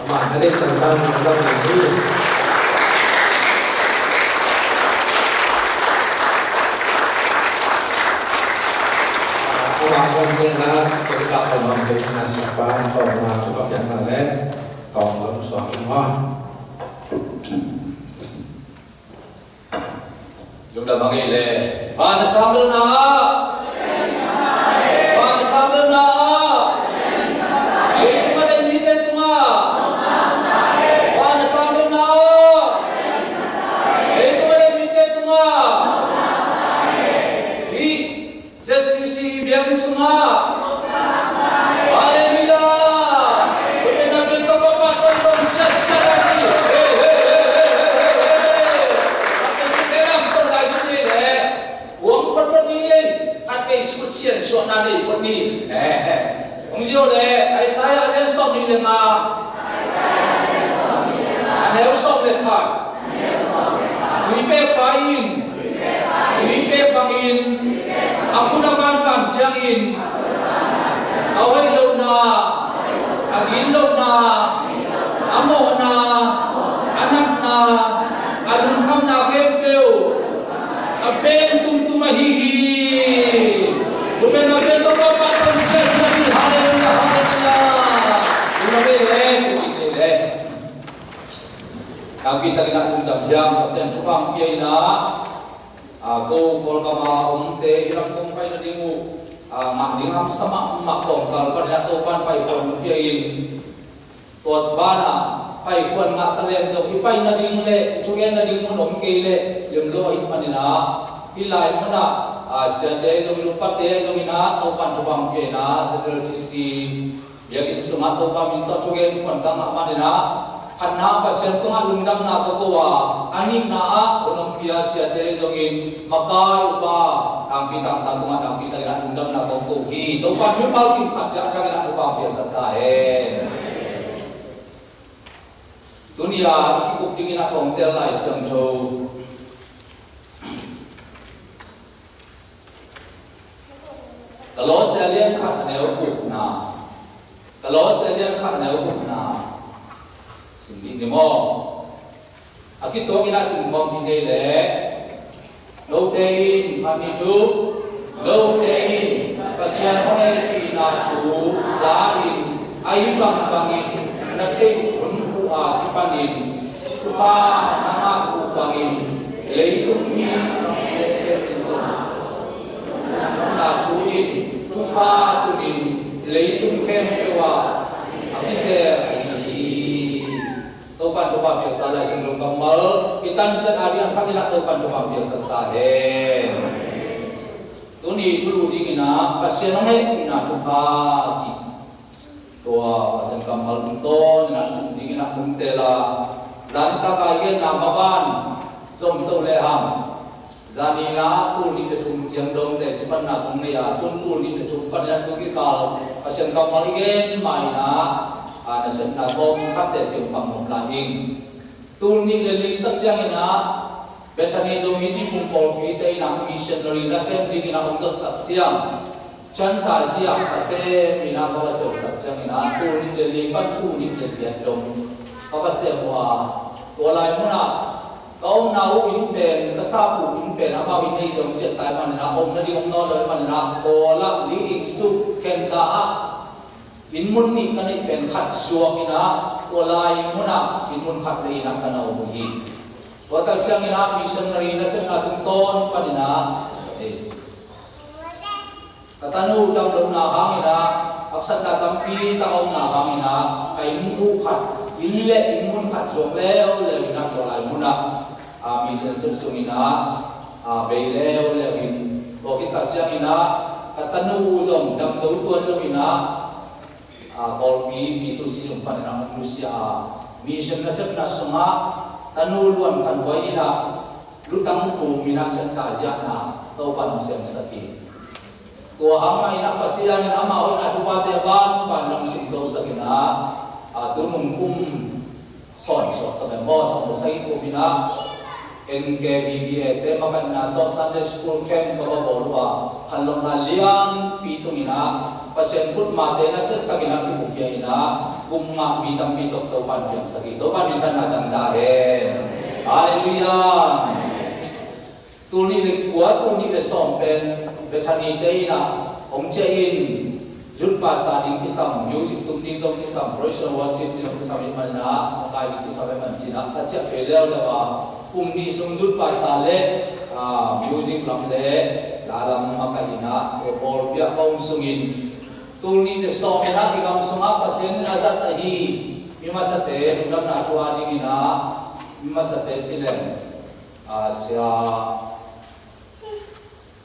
mà ta đến tận tâm trong những thứ các con sẽ là cái tạo thành một cái nhà sản phẩm còn là chúng ta nhận là đấy còn vẫn xóa cái hoa chúng ta bằng cái lệ và nó sao được nào và nó sao được nào ấy chúng ta đem đi tới chúng ta và nó sao được nào ấy chúng ta đem đi tới chúng ta đi Sisi biar semua. Haleluya. Benar benar Bapa tolong sesuatu. Akan kita dalam perayaan ini, uang perpuluhan ini, hati sebut sian suara ni pun ni. Ongjio le, ai saya ada som ni lema. Ada som le kan. Dui pe pain. Dui pe bangin. Aku naman pamjangin, away low na, agin low na, amo na, anak na, alun kam na kempeo, abem tumtumahihi, bukan abem to Bapa konses lagi haleluya haleluya, unabele. Kami tak nak undang yang pasal tukang piana. Aku kalau kamu te hilang kumpai na dingu mak dingam sama mak kong kalau pada topan pai pon kiain tuat bana pai pon mak taleng zo ipai na ding le chugen na ding mun om ke le lem lo hit manina hilai muna siate zo lupa te zo mina topan chubang ke na zeter sisi yakin suma topan minta chugen pon kang manina Hana pasien tunga lungdam na kakuwa anik na unong biasya te zongin makai upa ang pitang tantungan ang pitang ina lungdam na kakuhi topan mipal kim khaja chang ina upa biasa tahen dunia ikikuk dingin na kongtel lai sang chou kalau selian khat neu kuk na kalau selian khat neu kuk na Sindi ni mo, aki to kina singkong hindi le, low tein kami chu, low tein pasyan hone kina chu, zain ay bangin na chay unua kipanin, supa nama bangin, leitung ni leitung na chuin, supa tunin, leitung kem ewa, aki se Tupan coba biasa lah sebelum kamal kita cek harian kami nak tupan coba biasa tahen. Tuni dulu dingina pasien orang ina coba ji. Tua pasien kamal punton nak dingina puntela. Zani kabagian namaban zom tu leham. Zani na tu ni detung jiang dong te cepat nak kumnia tu ni detung pada tu kikal pasien kamal igen maina. Nasan na kong kate jeng pangmom lahing tulni leli tak jang ina betani zo miti pungpol kita ina missionary nasen ding ina hongzot tak jang chanta jia ase mina ko ase tak jang ina tulni leli pan tulni leli dong ka ase wa tolai muna kau nau in pen kasapu in pen ama in nei jong jet tai man na om na di om no le man na bola li su kenta Inmun ni kani pen khat suak ina olai muna inmun khat le ina kana umuhi watal chang ina missionary na sen atung ton panina katanu dam lo na hangina aksan na tampi taong na hangina kai mu khat inle inmun khat suak leo le ina olai muna mission sumina beileo le in okita chang ina katanu uzom dam do tuan lo ina Polpi itu si lumpan orang manusia mission nasib nasma tanuluan kan boy ina lutang ku minang centa jana tau panang sem sakit ko hama ina pasian ina ma ina tupate ban panang sinto sakina tunung kum son so ta mo so sai ko bina NKBBA te makan na to Sunday school camp ko bolwa kalong na liang pitong ina pasien put mate na set tagina ki bukia ina gumma mi tam pi tok to pan piang sagi to pan min chan hadang da he haleluya tuni le kwa tuni le som pen bethani te ina ong che in jun pasta ding kisam music tum ding dong kisam praise worship ding kisam in manna kai ding kisam man china ta cha pelel da ba ni sung jun pasta le music lam le laram makaina e bol bia ong sungin tuni le som ina ikam sunga pasien azat ahi mimasate ndam na chua ding ina mimasate chilem sia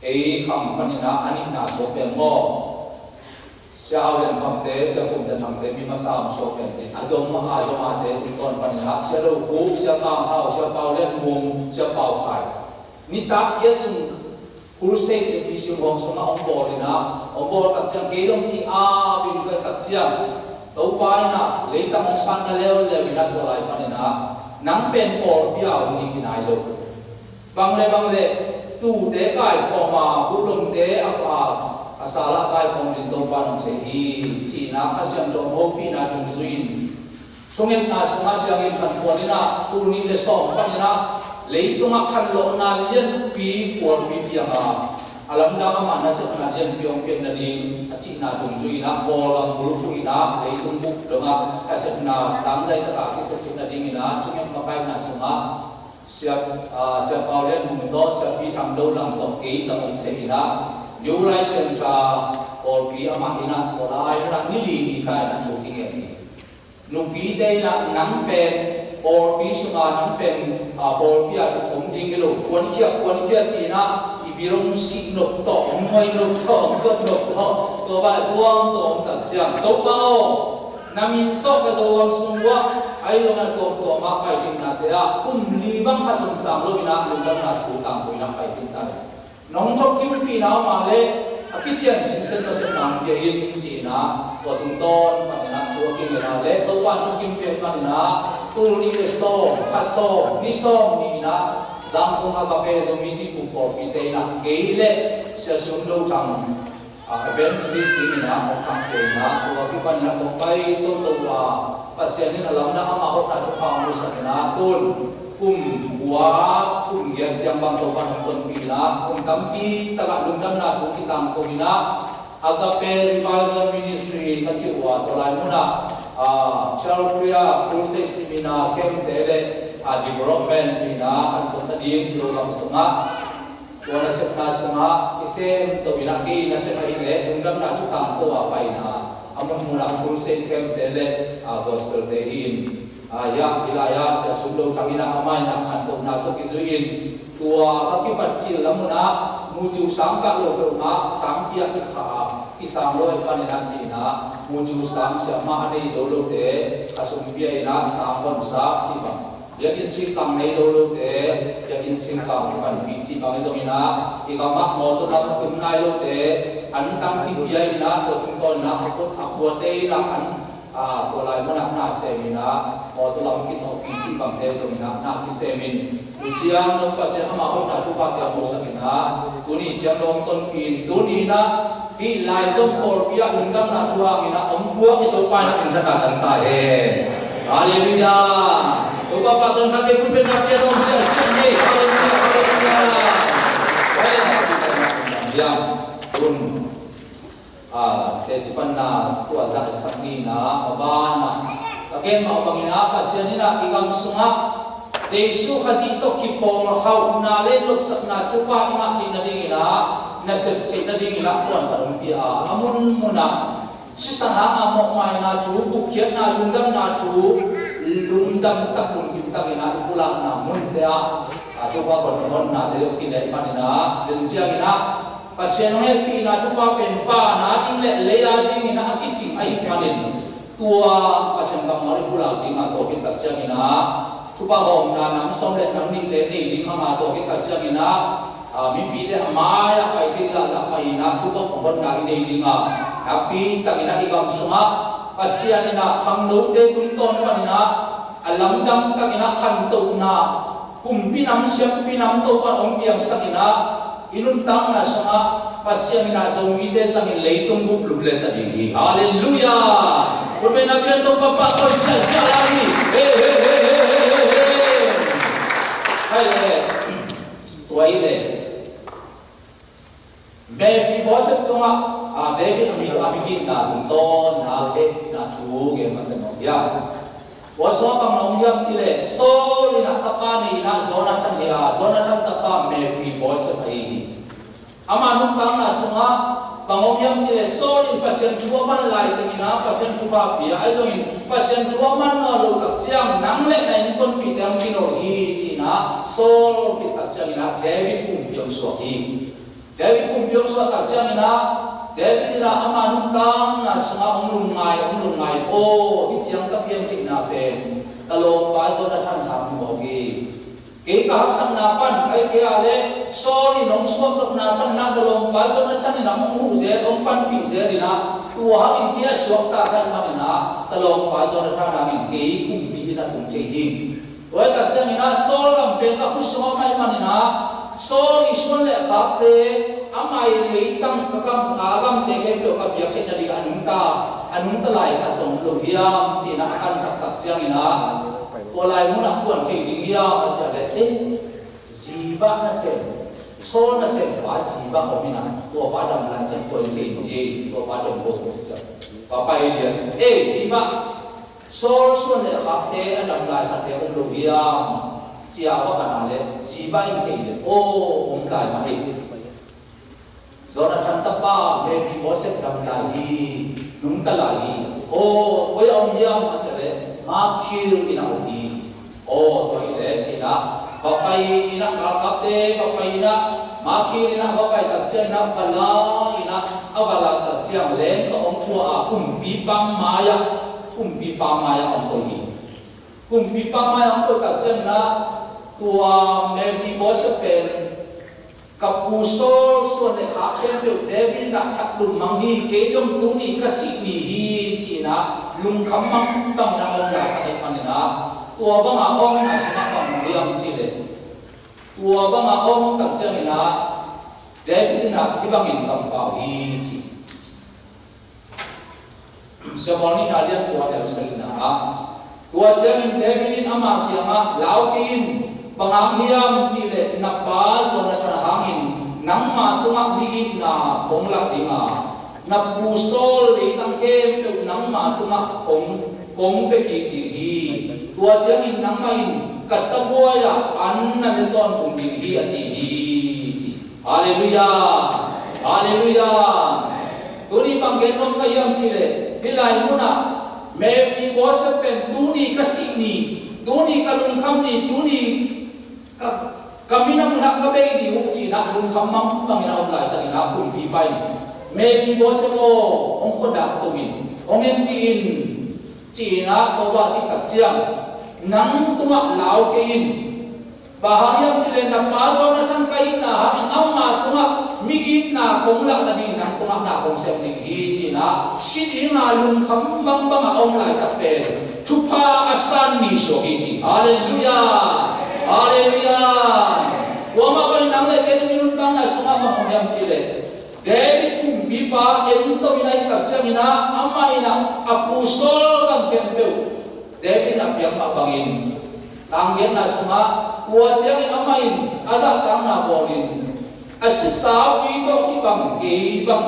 ei kham panina ani na so pe mo sia len kham te sia kum te thang te mimasam so pe chi azom te kon panina sia ro ku sia kam hau sia pau len mum sia pau khai ni ta yesu crusade te pi sim hong sona ong bol tak chang ke dong ki a bin ka tak chiang to pai na le tam san na leo le bi na to lai panina nang pen bol piao ni kinai lo bang le tu te kai khoma bulum te apa asala kai khom din to pan se hi chi na khasyam do ho pi na dung suin chungen na sanga siang in kan ponina tu ni le som panina leitunga khan lo na lien pi por pi pianga alam da ma na se na lien piong pen na ding chi na dung suina bolam bul pu ina leitung buk do ma kaset na dam jai ta ka ki se na ding ina chungen ma kai na sanga siap Paulen mundo siap pitang do lang to kei ta ong se ina new license or pi ama ina to lai na ni li ni kai na chu ki nge nu pi te na nang pen or pi sunga nang pen or pi a ong ding lo kwan khia chi na i birong si no to ngoi no to to ba tuang to ta chiang to bao namin to ka to wang sungwa ai na to ma pai jing na te a li bang kha sung sang lo ina lu dam na thu tam ko ina pai jing ta nong chok kim pi na ma le a ki chen sin sen na sen nam ye in chi na to tung ton pa na chu ki na le to wan chu kim pe pa na tu ni le so kha so ni na zam ko ha ka pe zo mi ti pu ko pi te na ke le se sung do chang events list ni na mo kham pe na ko ki pan na to pai to wa pasien ni alam na ama hot na chu pa mu sa na tun kum yan jam bang to pan ton pi na kum tam pi ta ga lum dam na chu ki tam ko na agape revival ministry ka chi wa to lai mu na Chalpria crusade seminar kem te le development chi na han to na ding lo lam sunga ko na sunga isem to bina ki na se mai le lum dam na chu tam ko wa pai na amon muna crusade kem te le gospel te hin ya kilaya sa sundo chamina amai na khan to na to ki zuin tua ka ki pat chil lamuna muju sam ka lo ko ma sam pia kha ki sam lo pa ni na chi na muju sam sia ma nei lo lo te asum pia ina sam bon sa ki ba yakin sing kang nei lo te yakin sing kang pan pi chi ba zo ina i ka ma mo to na kun nai lo te an tam ki pia ina to kun kon na ko akwa te na an ko lai mo na semina o to lam ki to pi chi bang te zo na ki semin ujian no pa se ama ho na chu pa ta mo sa ina tuni jam long ton pin tuni na pi lai som tor pia lungam na chu ang ina om bua ki to pa na kin sa ta ta he haleluya o pa pa ton ha pe kun pe na pia dong se se ne haleluya ya kun te chipan na tua za sakni na abana taken ma pangina pasianina igam sunga Jesu khaji to ki por hau na le lok sak na chupa ina chi na ding ina na se chi na ding ina kon ta rum pia amun muna sisana amo mai na chu bu khiat na lungdam na chu lungdam takun ki takina pula na mun te a chupa kon na le ki dai panina den chiang ina pasien he pi na chupa pen fa na ding le ya ding ina akiching ai panin tua pasien kam mari pula ding na to ki tak chiang ina chupa hom na nam som le nam ning te nei ding ma to ki tak chiang ina mi pi de amaya pai chi la pai na chupa kon na nei ding a api tak ina igam sunga pasien ina kham no te tum ton panina alam dam tak ina khan to na kum pi nam siam pi nam to pa ong piang sakina inun tang na sanga pasya mina zomi te sangin leitung bup luble tadi. Haleluya. Berbeda biar tu bapa kau lagi. Hai tua ini. Befi bosep tu mak David ambil na unton na ke na tu ke masa ya. Boswa bang na umyam cile so lina tapa ni na zona chan dia zona chan tapa Befi bosep ai. Ama nukang na sunga pangomyam cile solin pasien tuaman lai tengina pasien tuba bia aitoin pasien tuaman lo takciam nangle na kon pitang kino hi cina sol kita cina David kumpiong suaki David kumpiong suaki cina David ina ama nukang na sunga umlungai o hijang kapiang cina pen talong bazo na chan ham mogi kay kahasang napan ay kaya ale sorry nong swak napan na dalawang baso na chan na umuze ong panpize dina tuwa in kaya swak ta kan manina dalawang baso na chan na kay kumpi na kung jehing way ka chan ina sol kam pen ka kuswa mai manina sorry swak le khapte amai leitang kakam agam tege to ka biak chen na di anung ta lai kha song lo hiam china akan saktak chang ina Olay muna kuan chay diya macam ziba na sen, sol na sen, ziba ko mina, tua padam lanjang kuan chay, tua padam bos macam, papai dia, ziba, sol suan le khate adam lai khate logia, siapa kanale, ziba yang chay, lai mai, zona cantapa, Befi bosep dam lai, nung talai, koi yam macam makir inaudi. Oh, tu ini cina. Bapai ina kalkate, bapai ina makir ina bapai terjang ina bala ina awala terjang len ke ongkua kumpi pamaya ongkoi. Kumpi pamaya ongkoi terjang ina tua Befi bospen kapusol suan lekhaken be David nak cak dum manghi keyom tuni kasih ni cina lung kamang bang na ong la kai panina tua bang ong na sama bang riam cile tua bang ong tak jamina David nak hibangin kampau hi ci seboni nalian tua del selina tua jamin David ama kiama laukin panganghiam cile na bazo na hangin nang matungak bigit na bonglak dinga na pusol itang kem nang matungak kong peki digi tua jamin nang main kasabuaya anna neton kong digi aci haleluya haleluya tuni panggenom kayam cile hilai muna Befi bosep pen tuni kasini tuni kalungkam ni tuni kami na muna kabay di uci na lungkam mang pangina ulay tagina kumpi pai Befi bosep o ong khodak tumin ong entiin cina toba cikat ciang nang tumak lau kein bahayam cile na paso na cang kain na hangin amma tumak migit na kongla na din nang tumak na kong sepnik hi cina sidi nga lungkam bang bang ong lay tapel chupa asan ni so hi haleluya haleluya wama pa nang le kerin inuntang na sunga panguyam cile David kumpi pa ento inay kacamina ama ina apusol kang kempeu David na piyang mabangin tanggen na sunga kuwajang amain ada kang na bolin asista wito kibang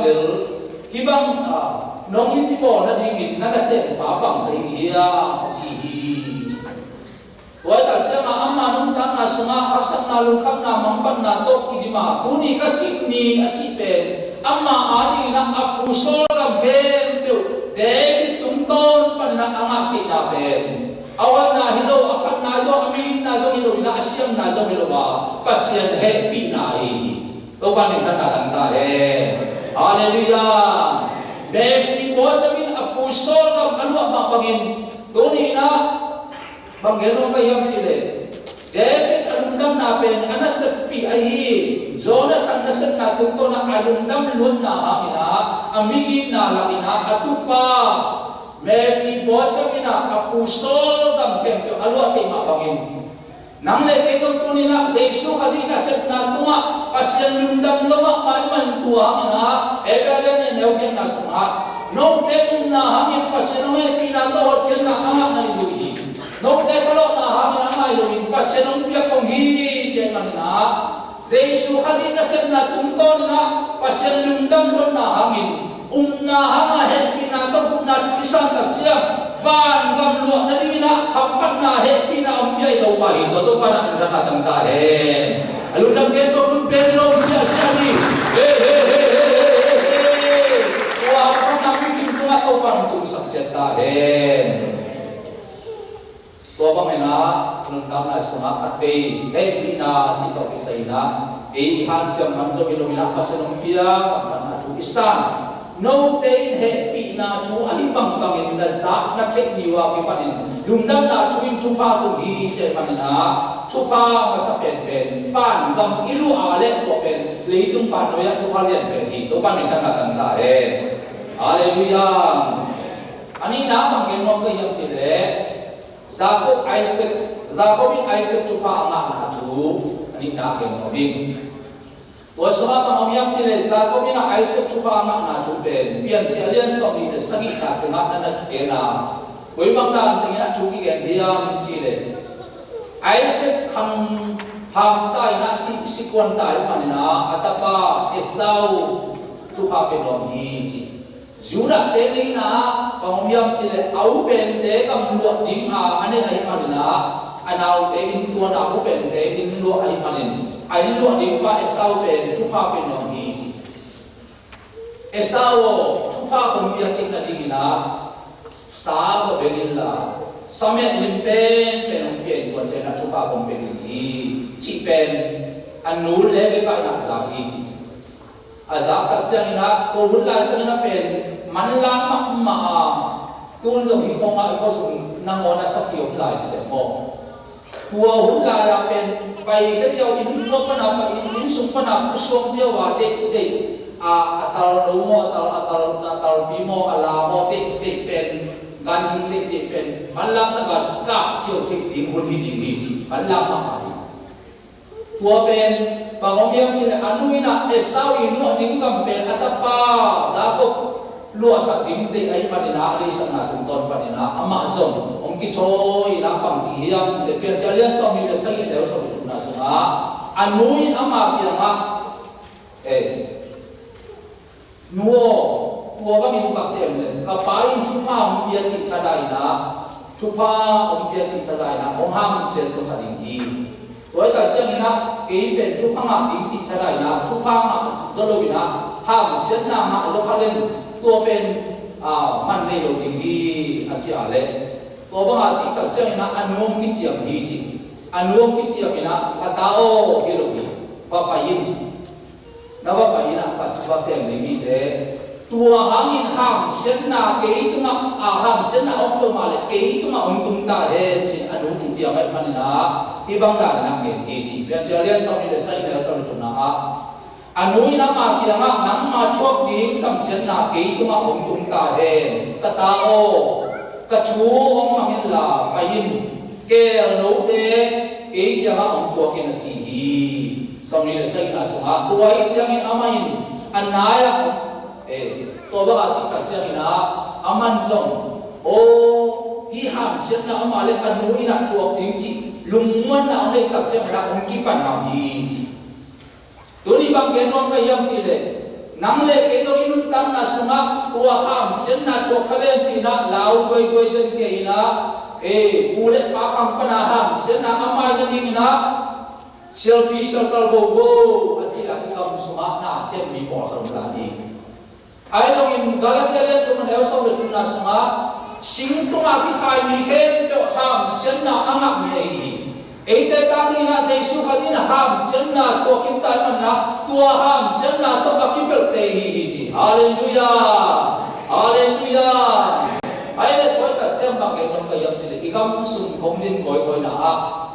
lel kibang nong hijibo na dingin na nase babang kahiya jihi Wai tak cema amma nung tang na sunga haksak na lungkam na mampan na tok kidima tuni kasik ni acipen amma adi na apusol kam kempeu David tungton pan na angak cik na pen awal na hilo akan na yo amin na zo hilo na asyam na zo hilo ba pasien happy na to ban ni tanda tanda haleluya Befi bosapin apusol kam alu ama pangin tuni na banggenong kayam cile David alundam na pen anasepi ahi zona chan nasen na tungto na alundam lun na hamina amigi na lakina atupa Befi bosapina apusol dam kempyo alwa chay mapangin nang le ke gam tu ni na Jesu khazi na set na tunga pasien lundam loma mai man tua na ekalen ne neu ken na sunga no te na hangin pasien me pina to hot ken na anga na ni hi no te thalo na hangin anga lo in pasien on pia kong hi che man na Jesu khazi na set na tum ton na pasien lundam lo na hangin na hanga he pina to kum na tu isan tak chia van gam lo na di na kham phat na he pina om pia to pa hi to pa na ra tang ta he alundam ken to kun pe lo sia sia ni he wa pa na pi kim tu na to pa tu sak che ta he to ba me na nun tam na suma khat ve he pina chi to ki sai na e han cham man zo ki lo ila pa se nom pia kham phat na tu isan no te he pi na chu ali bang bang in na za na che ni wa ki panin lungdam na chu in chu pa tu hi che man na chu pa ma sa pen pen fan gam ilu a le ko pen le tung pan no ya chu pa lian pe thi to pan ni tan na tan ta he hallelujah ani na bang gen nom ke yam che le Jacob Isaac chu pa anga na chu ani na gen nom bing wa sama pa om yam chile sa ko mina Isaac chu pa ma na chu pen pian chalian so ni sagi ta te ma na ki na koi bang na te na chu ki gen diam chile Isaac kham ham tai na si kwan tai ma na atapa Esau chu pa pe nom hi chi Judah te ni na pa om yam chile au pen te kam lu ding a ane ai ma na anau te in tu na au pen te in lu ai ma ai lu di pa Esau pen chu pa pen no hi Esau chu pa kon bia chik na ding na sa ko benin la samet lim pen kon chen na chu pa kon pen hi chi pen anu le be ka na sa hi chi azab tak chang na ko hul la ta na pen man la ma tun jong hi ko ma ko sung na mo na sa ki om lai chi de mo tua hul la ra pen pai ke jau in lo pa na pa in sung pa na ku song sia wa de atal lo mo atal pi mo ala mo de pen gan hin de pen man lam ta ga ka chiu chi ding hun hi ding hi chi man lam ma tua pen pa ngom yam chi anu ina Esau in lo ding kam pen atapa Jacob lo sak ding de ai pa na ri sang na tum ton pa na ama zong om ki choi na pang chi yam chi de pian sia lian so mi de sai de so tu na so na anuin ama pi nga nuo tua ba min pa se le ka pa in chu pa om pia chi cha dai na chu pa om pia chi cha dai na om ham se so sa ding hi oi ta chang na ke pen chu pa ma ding chi cha dai na chu pa ma zo lo bi na ham se na ma zo kha len tua pen man nei lo ding hi a chi a le to ba nga chi ta chang na anuom ki chiam hi chi anuom ki chiam ina ka ta o ki lo bi pa pa yin na ba pa yin pa sa se ni hi de tua hangin ham sen na ke tu ma ham sen na om to ma le ke tu ma om tum ta he chi anu ki chiam ai pan na hi bang da na ke hi chi pian cha lian sa mi de sai de sa tu na anui na ma ki nga nang ma chok ding sam sen na ke tu ma om tum ta he ka ta o ka chu om ma min la pa yin ke no te ke ki nga om ko ke na chi hi sam ni le sai na so ha tu ai chang in amain anaya to ba ga chi ka chang ina aman song o hi ham sen na ama le ka nu ina chok ding chi lung man na le ka chang na om ki pan ham hi chi Doni bang genom ka yam chi le nang le ke yo inun tam na sunga tua ham sen na chok khalen chi na lau goi den ke ina ule pa kham pa na ham sen na amai na ding na selfie tal bo achi la ki kam sunga na sem mi bo kham la ni ai lo in Galatia le tu man el so le tu na sunga sing tu ma ki khai mi khen to ham sen na anga mi ai ni Eite tani na Jesu khazina ham sen na to kin tai man na tua ham sen na to akipel te hi ji hallelujah ai le to ta chem ba ke non ka yam chile ikam sum khong jin koi na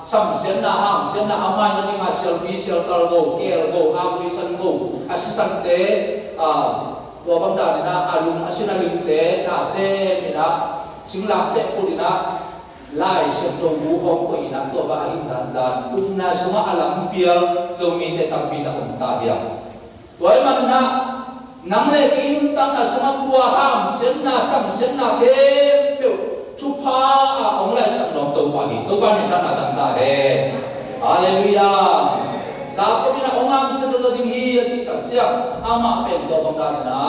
sam sen na ham sen na amai na ni ma selfie sel tal go kel go a kui san go asisan te to bang da na alum asina ling te na se mi na singlam te pu na lai xem tô vũ hôm có ina tô ba hình dàn đàn tung na suma alam pial zo mi te tam pi ta om ta bia toy man na nang le ki nun tan na suma tua ham sen na sam sen na he pe chu pa a ong lai sam dom tô ba ni tan na tan ta he hallelujah sa ko ni na ong am se do ding hi chi tak chiang ama pen to bang dan na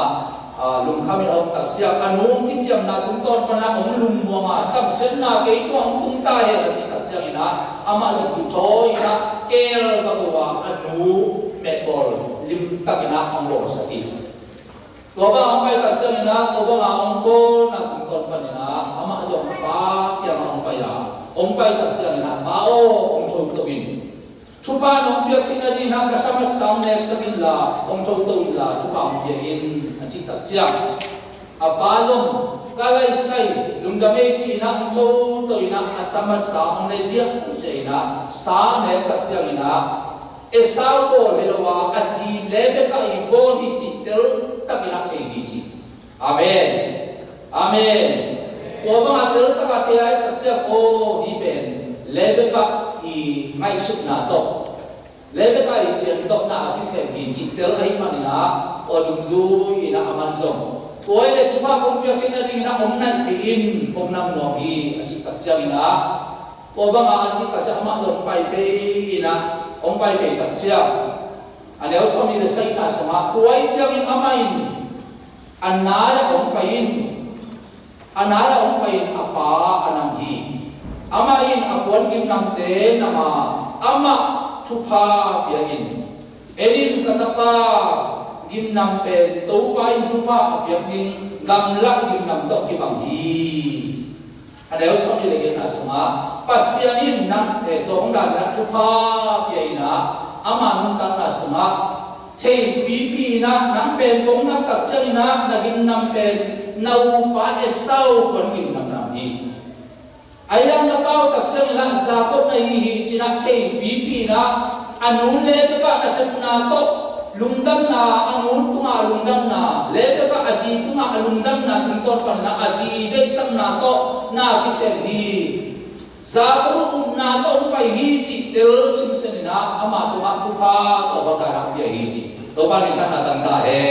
lum kami ông tập chiang anu ông ki chiang na tung ton pana ông lum mo ma sam sen na ke to ông tung ta he la chi tập chiang ina ama jong ku choi ina kel ka wa anu me kol lim tak ina ông lo sa ki to ba ông pai tập chiang ina to ba ông ko na tung ton pan ina ama jong pa kya ông pai ya ông pai tập chiang ina ba o ông chou to bin chupa nong piak china di na kasama sang nek sakin la ông chou to la chupa ông ye in chi tak chiang apalom kalai sai lungdame chi na ông chou to ina asama sa ông le sia se ina sa nek tak chiang ina esau bo lewa asi lebe ka I bo hi chi tel tak ina chei hi chi amen amen ko ba tel tak chei ai tak chiang o hi ben lebe ka I ngay sụp nà to lấy cái cái chuyện to nà cái xe gì chỉ tới ấy mà nè ở đúng rồi nè aman sông cuối này chúng ta không biết chuyện này nè hôm nay thì in hôm năm nọ thì chỉ tập chơi nè cô bác à chỉ tập chơi mà rồi phải về nè ông phải về tập chơi anh nếu sau này là xây nhà xong à cuối chơi in amain anh nói là ông phải in anh nói là ông phải in apa anh làm gì ama in apuan kim nam te nama ama thupa pia in enin katapa kim nam pe to pa in thupa pia ning gam lak kim nam to ki bang hi adeu so ni lege na suma pasianin nam te to ong dan na thupa pia ina ama nun tan na suma thei pi na nam pen bong nam tak china na kim nam pen nau pa e sau kon kim nam nam hi ayah na pau tak chang la zakot na hi china thei pi na anu le pe ka na sakna to lungdam na anu tunga lungdam na le pe ka asi tunga lungdam na tung ton pan na asi de sam na to na ki se hi zakot na to pai hi chi tel sim sen na ama tunga tu pha to ba da ra pi hi chi to ba ni thana tang ta he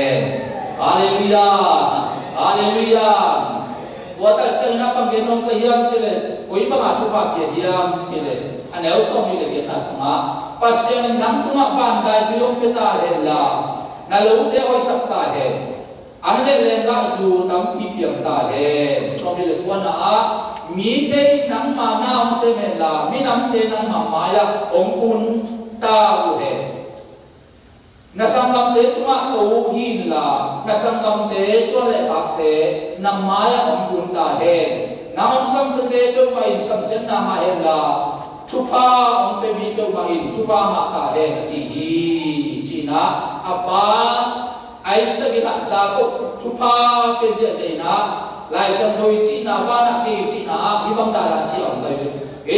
hallelujah hallelujah wata chena pang genong ka hiam chile oi ba ma thupa pia hiam chile anel so mi le gen na sama pasien nam tuma van dai tu yom peta hella na lo te hoi sak ta he anle le ga zu tam pi piam ta he so mi le kwa na a mi te nam ma na om se me la mi nam te nam ma ma ya om kun ta u he na sangam te tunga to hin la na sangam te so le khak te nam maya om kun ta he nam om sam se te do ba in sam sen na ma he la thupa om pe bi do ba in thupa ma ta he na chi hi chi na apa ai sa gi na sa ko thupa pe je se na lai sam doi chi na ba na ti chi na hi bang da la chi om tai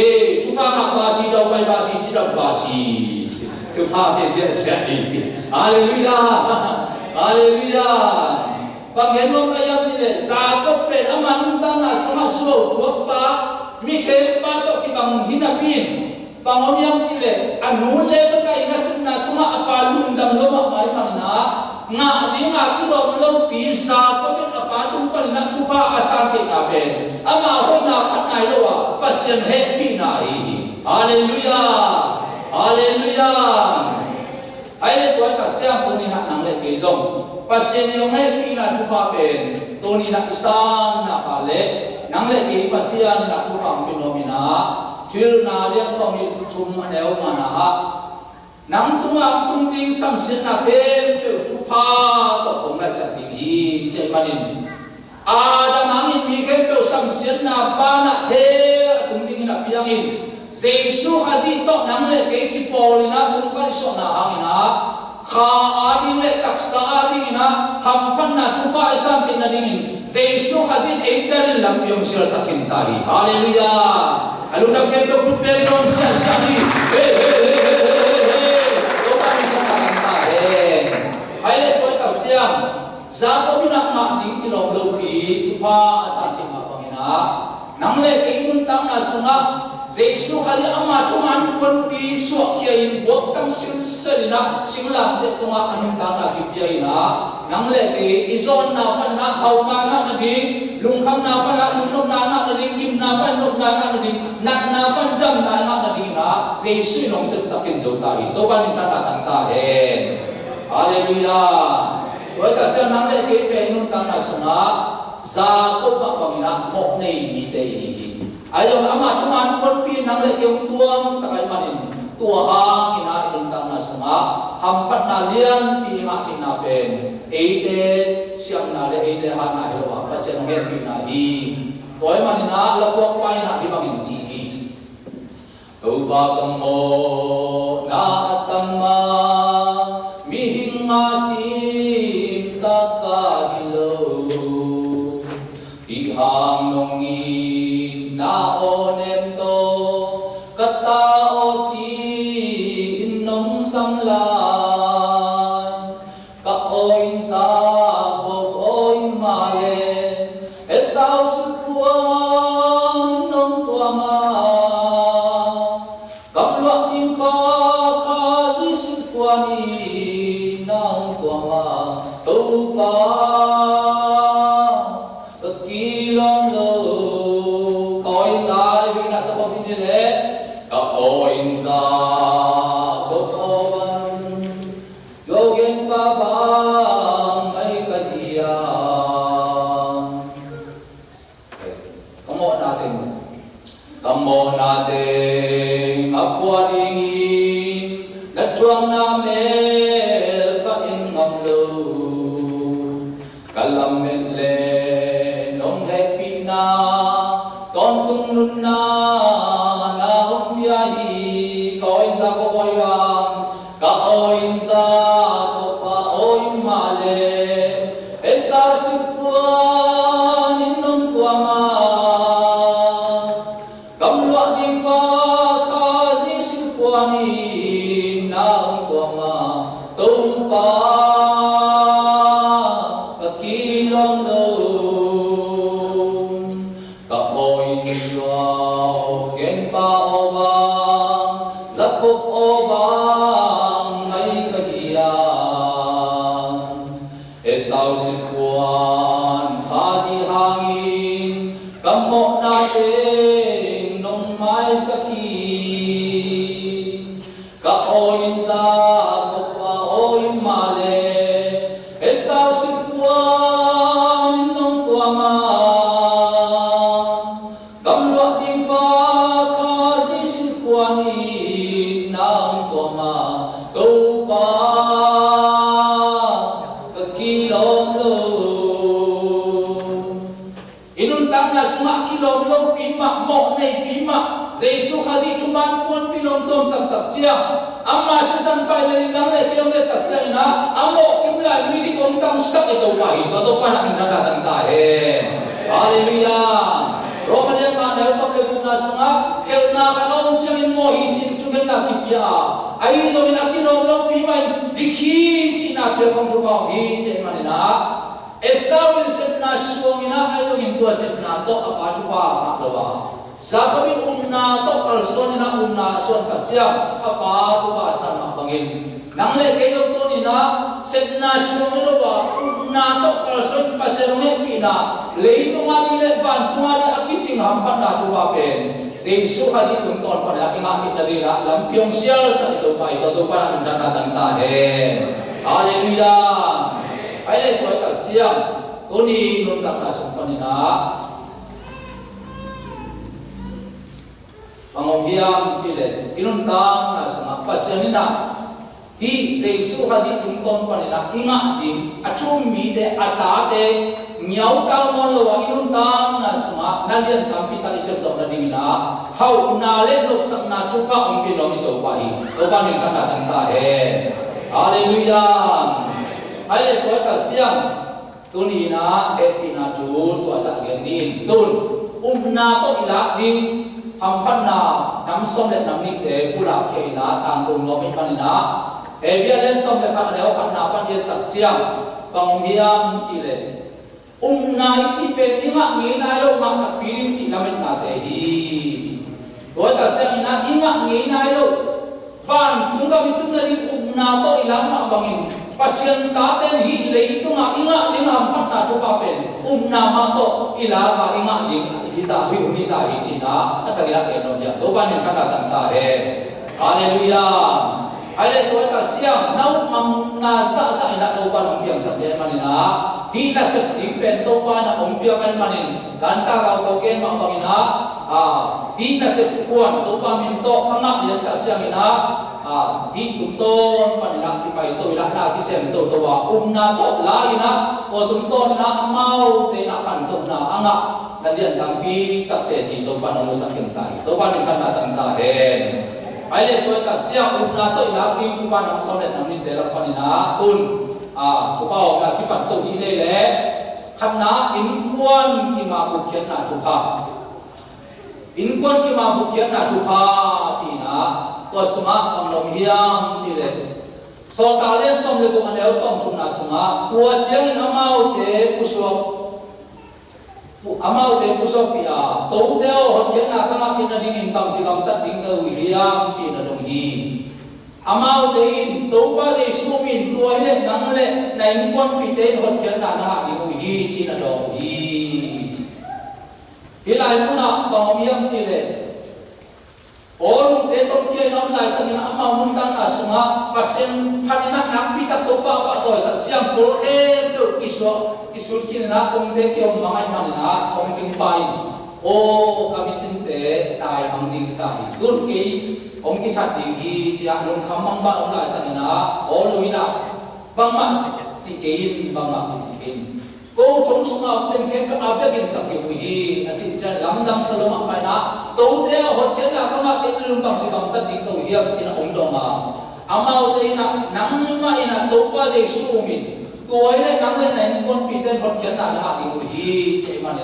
e thupa ma ba si do bai ba si do ba si tu pha pe je se ni hallelujah hallelujah bang enong ayam sile sa ko pe amanung ta na sama so ruak pa mi khem pa to ki bang hinapin bang omiam sile anu le ba kai na sinna tuma apalung dam lo ma mai man na nga adi nga ki lo pi sa ko pe apalung pa na thupa asam che na ben ama ho na khat nai lo wa pasien he pi na hi hallelujah hallelujah ai le toy tak chiang tu ni na nang le ke zong pasien yo ngai pi na thupa pen tu ni na isan na ka le nang le ke pasian na thupa pen no mi na thil na le so mi thum aneu ma na nang tunga tung ting sam sin na phe pe thupa to kong lai sa ti hi che manin adam angin mi ke pe sam sin na ba na he tung ting na piang in Jesus haji to nang le ke ki pol na bung ka so na angina kha adi le taksa adi na hampan na thupa isam che na dingin Jesus haji eitan lam pyong sir sakin tahi hallelujah alu na ke to good very on sir sari he to ba ni ta ta he ai le to ta chiang za ko mi na ma ding ki lo lo pi thupa asam che ma pangina nang le ke nun tang na sunga Jesu hari ama cuman pun pi suak kiai buat tang sil selina simlang de tunga anung tang na kiai na nang le ke izon na pan na khau ma na di lung kham na pan na lung na di kim na pan lung na di nak na pan dam na di na Jesu nong sep sakin jo ta hi to pan tan na tang ta hen hallelujah wai ta cha nang le ke pe nun tang na sunga za ko ba pangina mok nei mi te hi ayo ama cuman pun pi nang le keung tuang sakai manin tua hang ina inuntang na sunga hampat na lian pi nga cina pen eite siang na le eite han na helwa pasien nge pi na hi toy manina lapok pai na hi bangin chi hi uba kamo na atama mihing masim takahilo ihang nongi na onem to kata ochi nong samlan ka oin sa bo oin male esau supuan nong tuama kapluak nim pa khazi supuani nong tuama tupa kakilom lo Jesu khazi tuman pun pilom tom sang tak chia amma sesan pai le nang le tiom le tak chia na amo kimla mi di kom tang sak itu pahi to pa nak tanda tang ta he haleluya romanian ma na sam le guna sanga khelna khanom changin mo hi chin chugen na kipya ai zo min akilo lo pi mai dikhi china pe kom tu ma hi che manina esawin sepna suongina ayo intua sepna to apa chupa ma doa Zababin umna to kalson na umna son kacang apa tu bahasa nak bangin. Nang le kayo to ni na setna sung ilo ba umna to kalson paserunge pina le ito mani le van tuari akicing hampat na coba pen. Jesu haji tungton pada ingakit na dira lampiong sial sa ito pa ito to para mendatang tahen. Haleluya. Ay le to kacang tuni nuntak na sumpanina. Pangomhiam chile inuntang na sunga pasyanina di Jesu haji tungton panina inga ding achum mi de atate nyau talmon lo inuntang na sunga nalian tampita isep sok na dimina hau nale nok sak na chuka umpinom ito pahi to panin kanda tanta he haleluya haile ko ta chiam tunina epina tu asa genin tun umna to ilak ding hampan na nam som le nam nik de pula khei na tang lu no min panina e bia le som le kha ne o khat na pan ye tak chiang bang hiam chi le na ichi pen inga nge na lo ma tak piring chi lamet na te hi Doi ta chang ina inga nge na lo van tungga mitung na din na to ilang ma bangin pasien ta ten hi lei tunga inga dinga phat na chu pa pen na ma to ilaga inga ding hita hi unita hi chi na achagila ke no ya do ban ni thana tan ta he hallelujah ai tôi ta chiang nấu mắm na sa sa ina tôi ban ông piang sắp đến mà nè đi na sắp đi pen tôi ban ông piang anh mà nè gan ta gạo câu ken mà ông ina đi na sắp quan tôi ban mình to ang nak yan ta chiang ina đi tum ton mà nè thì phải tôi lại là cái xem tôi wa na to la ina o tum ton na mau te na khan to na anga na lian tam pi tak te chi tôi ban ông sa ken tai tôi ban mình thana tan ta he ai le tôi ta chia na tôi là đi chu ban ông sau này nằm đi để làm con na tun chu bao là cái phần tôi đi đây lẽ khăn na in quan cái mà bục kiến na chu pha in quan cái mà bục kiến na chu pha chỉ na tôi sunga ông lòng hiang chỉ le so ta lên xong le cũng anh em xong chung na sunga tua chiang amau te pusuak amau te pusok pia to theo hot chen na kama chin na ding in bang chi kam tat ding ka hiam chi na dong hi amau te in to ba je sumin toi le nang le nai kon pi te hot chen na na ding hi chi na dong hi hilai puna bang hiam chi le olu te tom ke nom lai tang na amau mun tan na sunga pasen phanina nak pi tak to pa pa doi tak chiang kol khe do isul kin na kum de ke om mangai man na om jing pai o kami tin te tai bang ding tai tun ke om ki chat ding hi chia lum kham mang ba om lai tan na o loina bang ma chi ke bang ma chi ke ko chong sunga ten ke ka avya kin tak ke hi a chi cha lam dang saloma pai na to te hot chen na kama chen lum bang chi kam tat ding ko hiam chi na om do ma amau te na nang ma ina to pa je su min tôi này nắng lên này con bị tên phật kiến là hạ đi ngồi hi chạy mà nè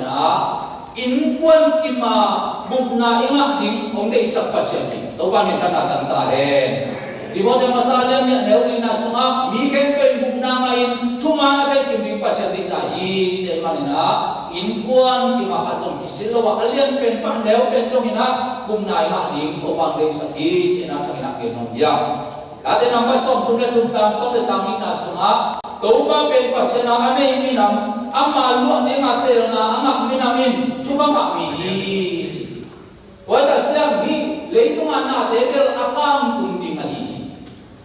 in quân kim mà bụng na inga đi ông đây sắp phát triển đi đâu ban mình tham gia tận ta hen đi bộ dem masal yang nếu đi na sunga mi khen pen bụng na ngay thu mà na chạy kim đi phát triển đi là hi chạy mà nè in quân kim mà phát triển cái sự lo alien pen pa nếu pen trong ina bụng na inga đi đâu ban đây sắp hi chạy na trong ina cái nó ya ada nama som jumlah jumlah som le tang ina sunga Toba pen pasena ane minam ama lu ne ngatel na anga minamin cuba mak mi wai ta chiang hi leitung ana te bel akam tum ding ali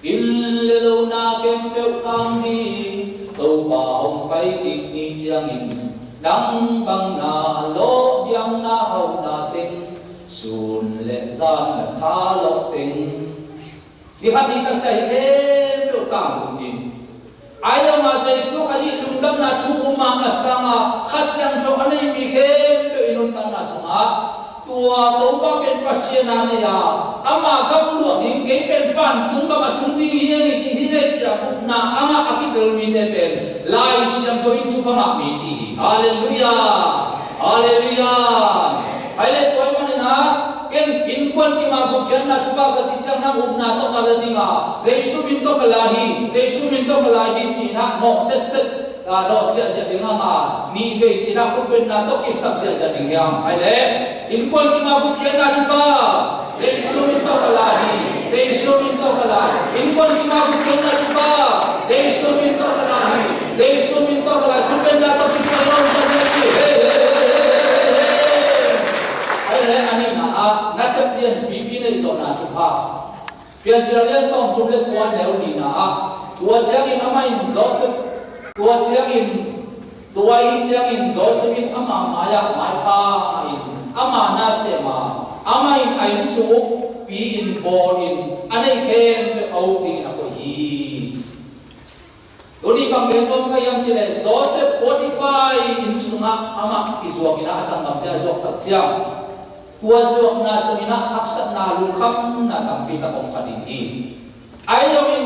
illelo na kem pe kam hi toba hong pai ki ni chiang in dang bang na lo yang na hau na ting sun le zan na tha lo ting di hati tak chai kem pe kam tum ding Ayah masa isu kaji lundam na cuma asanga khasyang to anai mikhem to inun tanah sunga tua toba pen pasienane ya ama gamlu ning ke pen fan tungka matumdi hiye chia na ama akidel mi te pen lai siam to intu kama miji haleluya haleluya aile toy manena ken inkwan ki ma bukyan na tuba ka chichang na ubna to kaladinga jesu min to kalahi chi na mo set no sia ja dinga ma ni ve chi na ku pen na to ki sak sia ja dinga aile inkwan ki ma bukyan na tuba jesu min to kalahi inkwan ki ma bukyan na tuba jesu min to kalahi ku pen na to ki sak ja dinga nasab lian bibi nei zo na chu pha pian chalian som chum le kwa neu ni na tua chang in ama in Joseph tua chang in Joseph in ama maya mai pha in ama na se ma ama in ai su pi in born in anei khem pe au ni na ko hi doni bang gen dom ka yam chile Joseph 45 in sunga ama izuak ina asang ngam te azok tak chiang tua zuak na sumina aksat na lukam na tampi ta om kadingi ayo in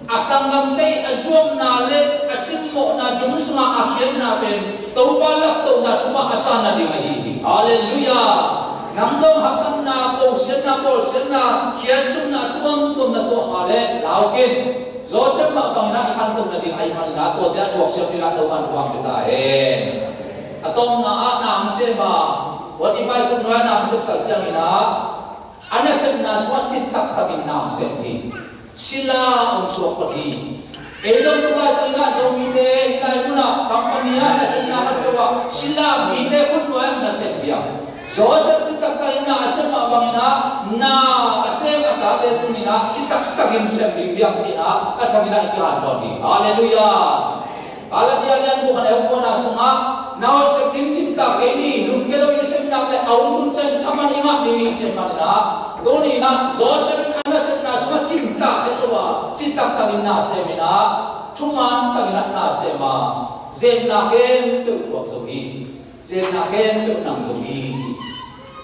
asangam te azuak na le asimmo na dumsma akhir na pen taubalak to na chuma asana di hi haleluya namdom hasan na ko sen na khiasum na tuang tum na to ale laukin Joseph ma bang na ikan tung na ding ay man na to dia Joseph dila do man tuang kita atong na ang sema what if I could know na ang ta chang ina ana sem na swat chit tak tabin na sem hi sila ang so pati elong tu ba tang na so mite ina muna company na sem na kan wa sila mite kun no na sem dia Joseph citak na asem abangina na asem atate tunina citak kagin sem biang cina athamina ikihan todi haleluya kala dia lian bukan ewo na sunga na sem tim cinta ini lukelo ini sem na le aun tun chen thaman ingat ni chen manna doni na Joseph ana sem na sunga cinta ketwa citak kagin na semina cuman kagin na sema zen na ken tu tuak zohi zen na ken tu nang zohi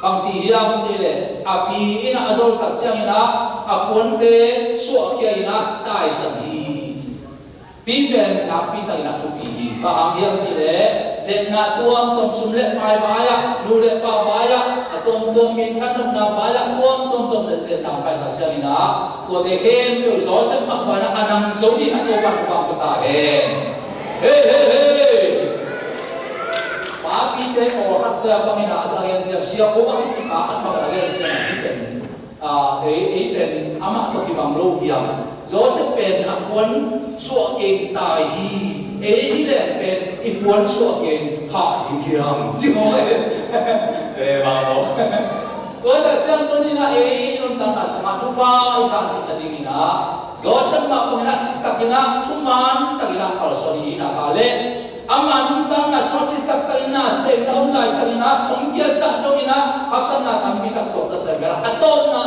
bang chi hiam chi le api ina azol tak chang ina apon te suak kia ina tai san hi pi ben na pi ta ina chu pi hi ba hang hiam chi le zen na tuam tom sum le pai ba ya nu le pa ba ya atom tom min khan nuk na ba ya tuam tom som le zen na pai tak chang ina to de khem to zo sem ma ba na anang zo di na to ba tu ba ta he api te o khat da pamina again je sia ko ba chi ka khat ma again je pen pen ama to ki bang lo hiam Joseph pen apon suak ke tai hi le pen ipon suak ke pha hi hiam ji mo ba lo ko da chang to ni na nun tang na sama tu ba isa chi na ding na Joseph ma ko na chi takina thuman takina al sori na ka le aman tang na so chitak tarina se na online tarina thongkia sa dongina asana tambi tak thok ta sa bela aton na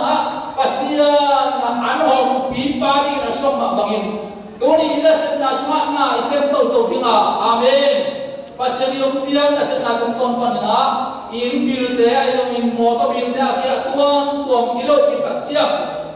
pasian na anhom pipari na soma bangin doni ina sa na sma na isem to binga amen pasian yung pian na sa na ton panina in bilde ayong in moto bilde akia tuang ilo kitak chiap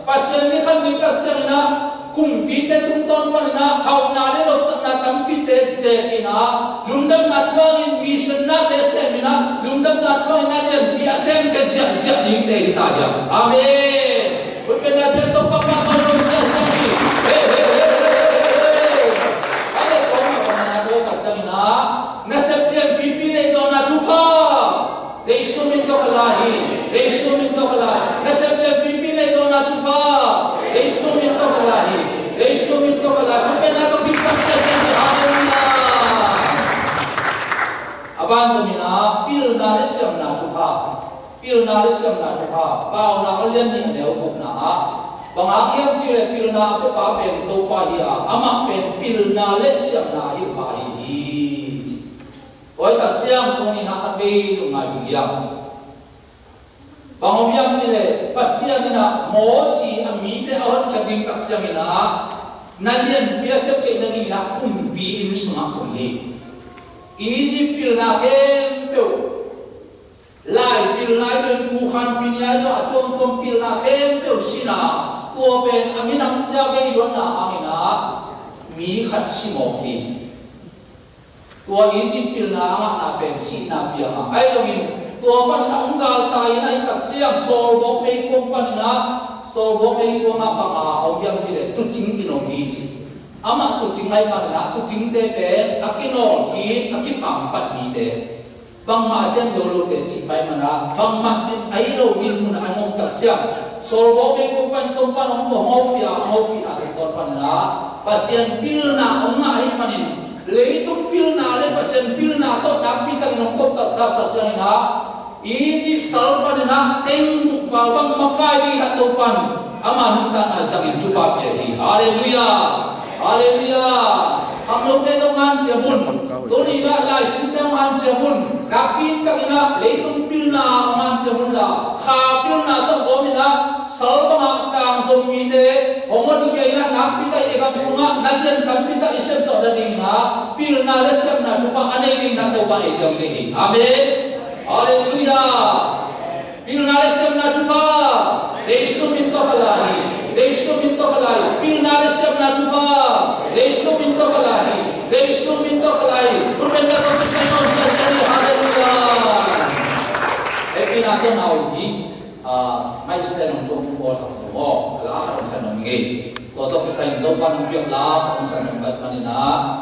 pasian ni kan kitak chiap kumpite tumton manina hauna le loksak na tampite zekina lundam na twangin mission na te semina lundam na twangin na jem dia sem ke sia sia ni te itaja amen pupena de to papa to sia sia ni ale ko ma to ta changina na septian pipi ne zona tupa jesu min to kalahi na septian pipi ne zona tupa Yesus minta kelahi, Yesus minta kelahi. Pernah tu bisa saja haleluya. Abang semina pil na lesem na tuha, bau na kalian ni ada ubuk na. Bang akhir cile pil na apa papen tu pahia, amak pen pil na lesem na hipahi. Kau tak siang tu ni nak habis tu ngajuiang. Bangobiam cile pasia dina mosi amite awat kabing takjamina nalian biasa cek nani na kumbi ini semua kumbi isi pil na hempe lai pil na dan bukan piniayo atom tom pil na hempe sina tua pen aminam jaga idona amina mi khat simoki tua isi pil na amak na pen sina biang ayongin tua pan na unggal tayo na itak siyang solbo may kong panina solbo may kong nga pang yang sila tucing pinonghi ama tucing ay panina tucing tepen akinol hit akipampat nite bang maasen dolo te cipay mana bang matin ay lo win muna among tak siyang solbo may kong pantong panong mo pina ton panina pasien pil na unga ay panin leitong pil na le pasien pil na to napita kinong tak siyang Isi salpa dina tenguk babang makai di nak topan amanun tak nazangin cuba piahi haleluya haleluya kamu tenongan jamun tuni nak lai sintenongan jamun tapi tak ina leitung pilna aman jamun la khapilna to bomina salpa matang zomite homon kiaina napi tak ikam sunga nadian tapi tak isem so dadina pilna lesem na cuba anegin nak topa ikam lehi amin haleluya pilna lesem na cuba Yesus minta kelahi pilna lesem na cuba Yesus minta kelahi berbenda tu semua saja haleluya epi nato naugi mai stand on top của thằng nó là khát ông san ông nghề có tôi cái sai đâu pan ông việc là khát ông san ông cái này na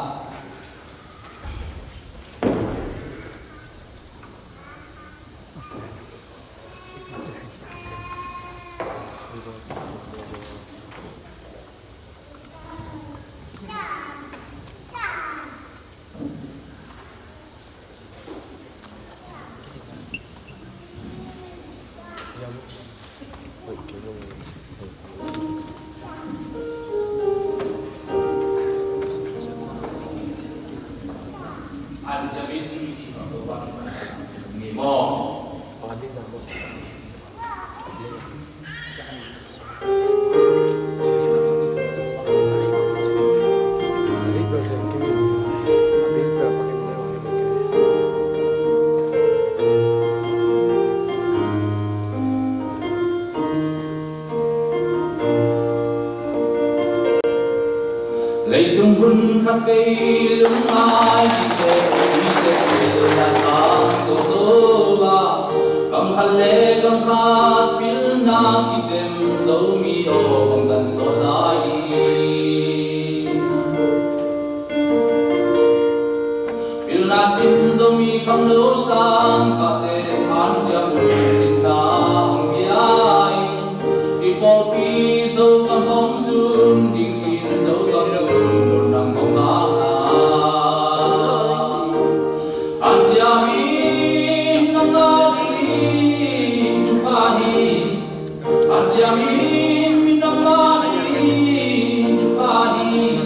lấy tung hun khát phê lưng ai đi về là sáng tổ la cầm khát lệ cầm khát pil na kịp đêm dấu mi ô bằng tần số lại pil na xin dấu mi không nấu sang cả đêm ăn chia buồn chính ta hồng bia đi bỏ pi dấu cầm hồng xuân đình chín dấu cầm lùn nằm hồng ngã ăn chia mi nằm ngã đi chụp hi ăn chia mi nằm ngã đi chụp hi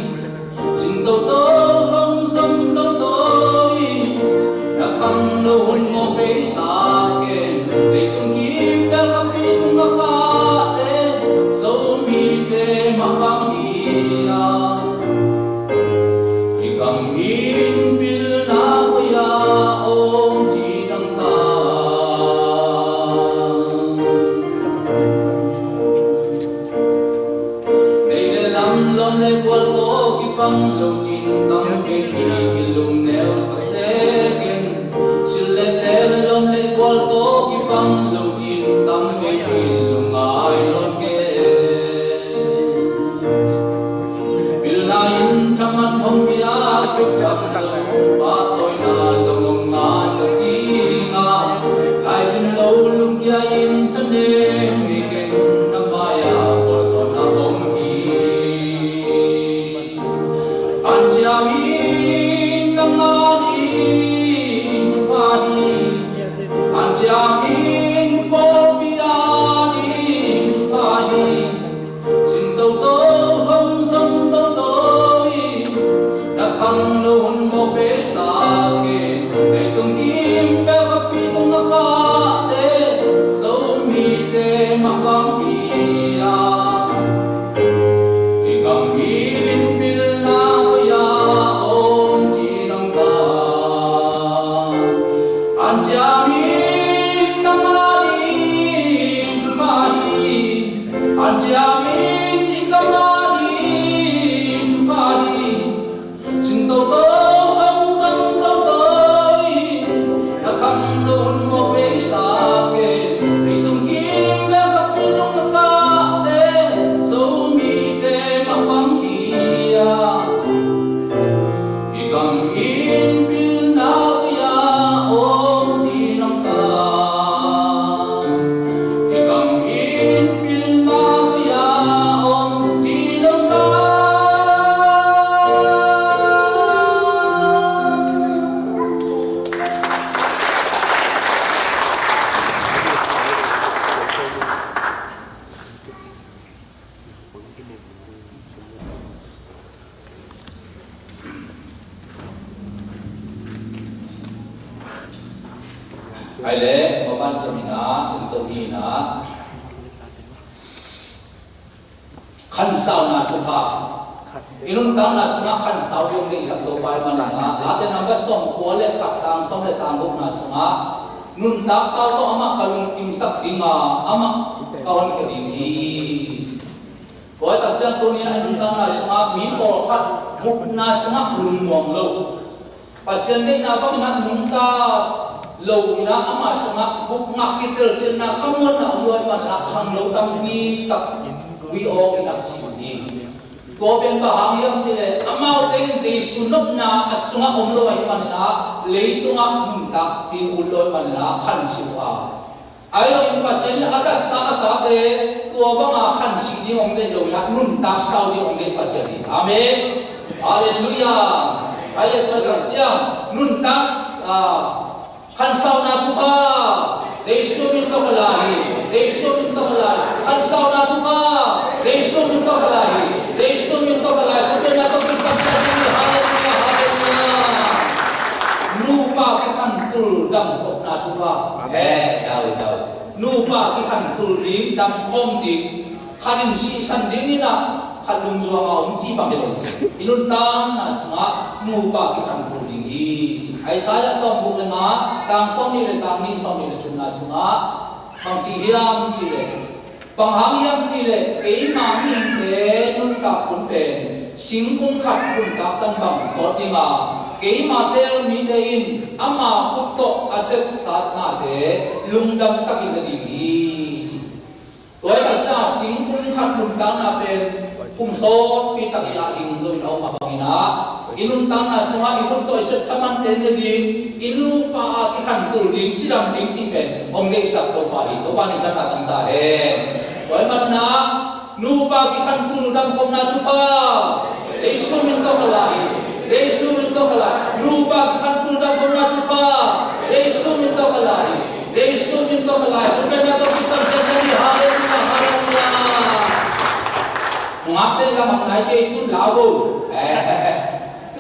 xin tàu tàu hồng sâm tàu tàu đã thăng lâu hôn một bể xa kề để tung kim đã khắp đi tung ngã cả tê dấu mi tê mà băng hi thì cầm in bil na ya om chi đăng ta đây là lắm lom lê qual to ki pang lâu chín tâm cái ki lùng neo sắc sẽ kinh lệ tel lom lệ qual to ki pang lâu chín tâm cái lùng ai lon ke bil na in chaman hong bia pek chap lo ba toy na zong na sa ti nga lai sin lo lung kia in chan nem mi ken nam maya por so na bom ki an chia mi nam na di chu pa hi an chia mi po bia di chu pa hi sin tàu tàu hồng sâm tàu tàu đã thăng lâu hôn một bể xa kề để tung kim bé khắp đi tung ngã cả đê dấu mi tê mặc băng hi thì cầm in bil na ya ôm chi nằm ta an chia mi nằm ngã đi chụp hi an chia mi cầm ngã đi chụp hi xin tàu tàu hồng sâm tàu tàu đã khăn đồn một bể xa kề để tung kim bé khắp đi tung ngã cả đê dấu mi tê mặc băng hi thì cầm in bil na ya ôm chi nằm ta thì cầm in bil na ya ôm chi nằm ta ai lẽ mà ban samina tàu hi na khăn sao na chụp ha inun tang na sunga khăn sao yung ni sak to pai man na late namba som ko le khap tang som le tang buk na sunga nun tak sao to ama kalung im sak dinga ama kawan ke ding hi ko ta chang to ni inun tang na sunga mi pol khat buk na sunga lung mong lo pasien dei na ba na nung ta lâu ina ama sanga buk nga kitel chen na khamon na loi man na khang lo tam pi tak wi o ina si ko ben ba hang yam chile amau ten jesu nok na asunga om loi man na leitunga mun ta pi ul loi man na khan siu a ayo in pasen ada sa ata te ko ba nga khan si ni om de lo la mun ta sau ni om de pasen amen hallelujah ai le to ka chiam nun ta khan sau na chu pa jesu min to kalahi jesu min to kalahi khan sau na chu pa jesu min to kalahi jesu min to kalahi ko na to ki sa sa ni hallelujah hallelujah nu pa ki khan tul dam khop na chu pa dau nu pa ki khan tul ding dam khom ding khanin si san ding ni na khan lung zuwa ma om chi pa melo inun tan na sma nu pa ki khan tul ding hi ai sa ya som bu le ma tang som ni le tang ni som ni le chun na sunga bang chi hiam chi le bang hang hiam chi le ei ma min te nun ta kun pen sing kum khat kun ta tan bang so dinga ei ma tel mi te in ama khut to asep sat na te lung dam takin di hi toy ta cha sing kum khat kun ta na pen kum so pi ta ya hing zo au ma bangina inun tan na sunga ikut to isep taman ten de din inu pa ki khan tur ding chiram ding chi pen om de sak to pa hi to pa ni chan ta tang ta he toy man na nu pa ki khan tur dam kom na chu pa jesu min to kalahi jesu min to kalahi nu pa ki khan tur dam kom na chu pa jesu min to kalahi jesu min to kalahi to na to ki sam se ni hallelujah hallelujah ngate la man nai ke tu lao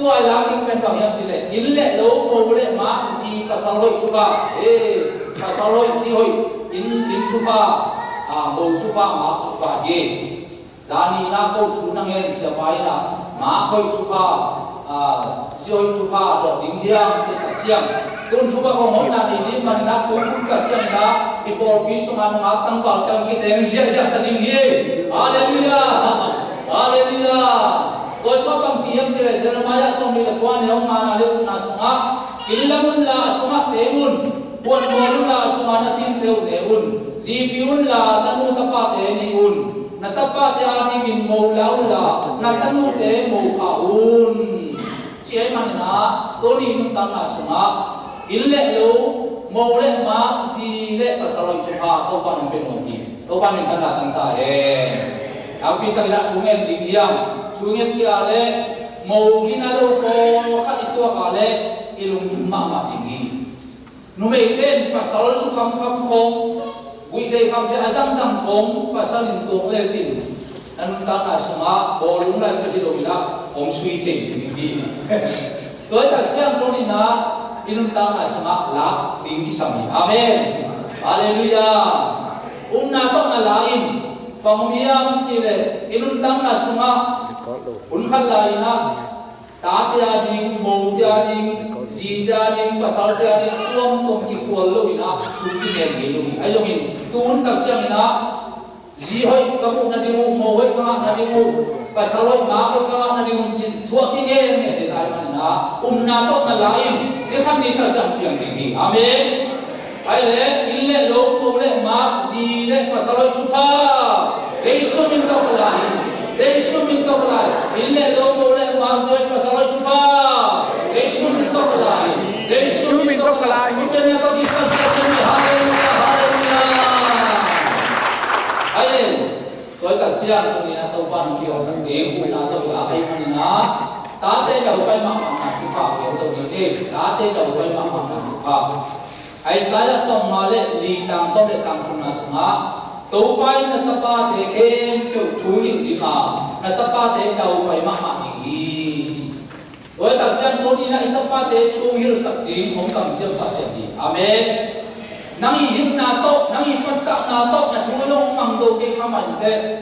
tua lang ning pen bang yam chile in le lo mo le ma si pasal hoi chu ba pasal hoi si hoi in chu ba mo chu ba ma chu ba ye zani na ko chu na ngen sia bai na ma hoi chu ba si hoi chu ba do ding yang che ta chiang tun chu ba ko mo na ni di man na tu ku ka chiang na ipol pi su ma na tang ba tang ki teng sia sia ta ding ye hallelujah hallelujah tôi so bằng chỉ em chỉ là Jeremiah so mình là quan nếu mà là liệu na sunga ilamun la sunga teun buat buat la sunga na chin teu neun zipiun la tanu tapa te neun na tapa te ani min mo lau la na tanu te mo khaun chỉ ấy mà na tôi đi nung tang na sunga ille lo mo le ma zi le pasaloi chupa to pa nang pen hong ki to pa min than la tang ta au pi tang la chung en ding hiam chunget kia le màu kina lo ko khat itu ka le ilung ma ma dingi nu me ten pasal su kham kham khom wi te kham te azam zam khom pasal in tu le chin an ta na sama bo lung lai pa si lo ina om sui thing dingi toi ta chiang to ni na inun ta na sama la ding ki sami amen hallelujah na to na la in pamiam chi le inun ta na sama un khăn lại na ta tia ding mo tia ding zi tia ding pasal tia ding tuam tom ki kual lo ina chu ki nen ni lo ai yong in tun ta chiang ina zi hoi ka mu na ding mo hoi ka na ding pasal hoi ma ko ka na ding chi chua ki nge ne de tai man na na to na la in se kham ni ta chang piang ding hi amen ai le in le lo mo le ma zi le pasal hoi chu pa jesu min to ka la hi Jesu min to kalai ille lo mo le ma soi pasal chupa Jesu min to kalai Jesu min to kalai himbe to ki sa sa chani hallelujah hallelujah ai toi ta chiang to ni na to pan ki ong sang de ku na to la ai man na ta te ja kai ma ma chupa ke to ni ta te ja kai ma ma chupa ai sa ya som ma le li tang som le tang chun na sunga tàu bay na tapa te khen tiêu chui đi mà na tapa te tàu bay mà đi rồi tập chân tôi đi na tapa te chui hiểu sắc đi ông cầm chân ta sẽ đi amen nang him na to nang hi pat ta na to na chui long mang zo ke khaman te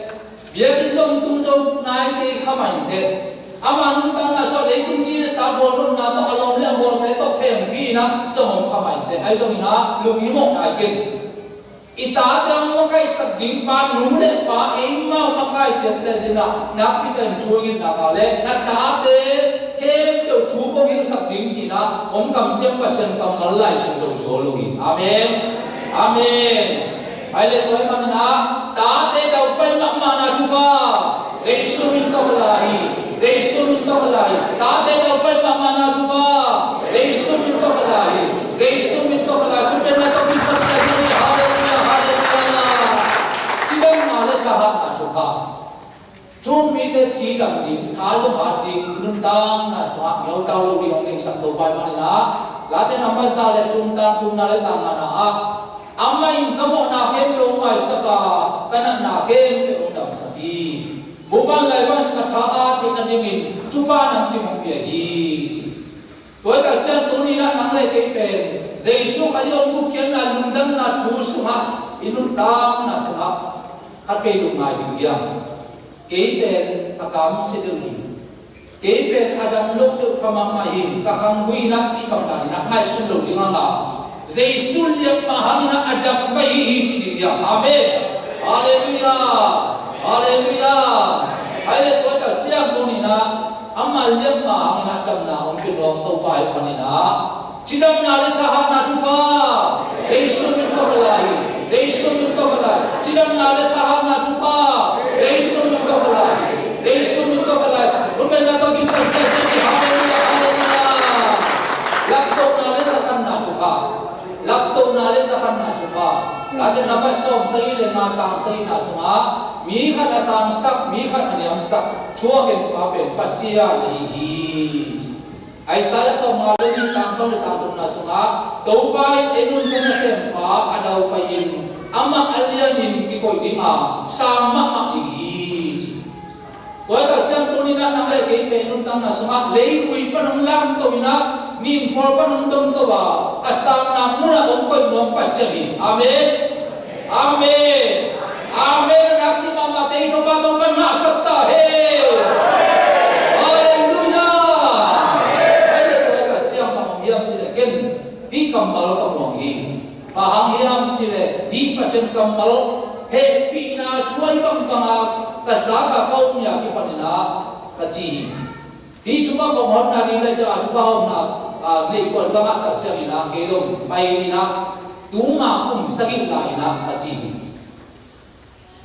bia tin jom tum jom nai ke khaman te ama nun ta na so le tum chi sa bol nun na to alom le bol te to phem vi na so hom khaman te ai zo na lung hi mok na ken ita tang mo kai sak ding pa nu le pa em ma ma kai chet te zina na pi tan chuin na ka le na ta te kem to chú bông hiến sắc đình chỉ na ông cầm chiếc và sen cầm ấn lại sinh đầu số luôn. Amen. Amen. Ai lệ tôi mà na ta te đầu bay mà na chú ba Giêsu min to balahi Giêsu min to balahi ta te đầu bay mà na chú ba Giêsu min to balahi Giêsu min to balahi cũng bên này tôi biết sắc sẽ gì. Hallelujah hallelujah. Chỉ đông nào để trả hạn na chú ba chúng mi te chỉ đầm điểm thái luôn hạt điểm nung tang na soát nhau tao lâu đi ông định sắc đầu vai mà na lá te nằm bên sau để chúng na để tang na amai kamo na hem lo mai saka kana na hem pe undam sahi bukan lai ban ka tha a thina dingin chupa nam ki mong pia hi toy ka chan tu ni na nang le ke pen Jesu ka yon ku kian na lundam na thu sunga inun tam na sunga khat pe lu mai ding yang ke pen akam sidil hi ke pen adam lo tu kama mai ka khang hui na chi kam ta na mai sun lo ding nga Jesu liam mahamina adam kai hi ti dia. Amen. Hallelujah. Hallelujah. Ai le toi ta chiang tu ni na amma liam mahamina adam na om ke dom to pai pani na chidam na le tha na tu pa Jesu min to balai Jesu min to balai chidam na le tha na tu pa Jesu min to balai Jesu min to balai bukan na to ki sa sa hallelujah hallelujah lak to na le tha na tu pa lap to na le zakhan na chupa late na ba som sai le ma tang sai na sama mi khat asam sak mi khat aniam sak chua ken pa pen pasia hi ai sa som ma le ni tang som le tang chum na sunga to bai enun ko na sem pa adau pai in amma alian in ki koi dinga sama ma hi koi ta chang to ni na nang le ke pe nun tang na sunga le ui panung lam to ina nim por panung dom to ba asam na mura ong koi nom pasyahi. Amen. Amen. Amen. Nakchi mama te ito pa to pan masakta he. Hallelujah. Ai to ka chiang ma hiam chile ken hi kamal ka mong hi. Ahang hiam chile hi pasyen kamal he pina chuan bang banga ka sa ka kau nya ki panina ka chi. Hi chuba ko hon na ni le jo chuba hon na nei kon ka ma ta sia ina ke dom pai ina tu ma kum sagin la ina ka chi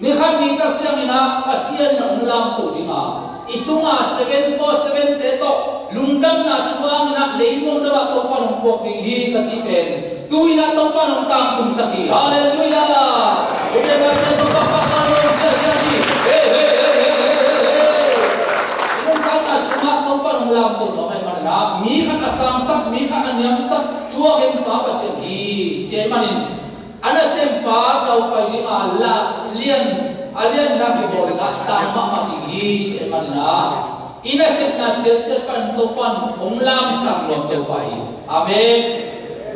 ni khan ni ta sia ina asian na ulam tu dinga itunga 747 te to lungdam na chuang na leimong da to pa nong pok ni hi ka chi pen tu ina to pa nong tang tum saki hallelujah ule ba to pa pa ka no sia sia ni he he tong pa nong lam to no mai manana mi khan asam sak mi khan aniam sak chua hem pa pa se hi che manin ana sem pa tau pai ni ala lian na ki bol na sama ma hi che manana ina sem na che pan to pan ong lam sak lo to pai amen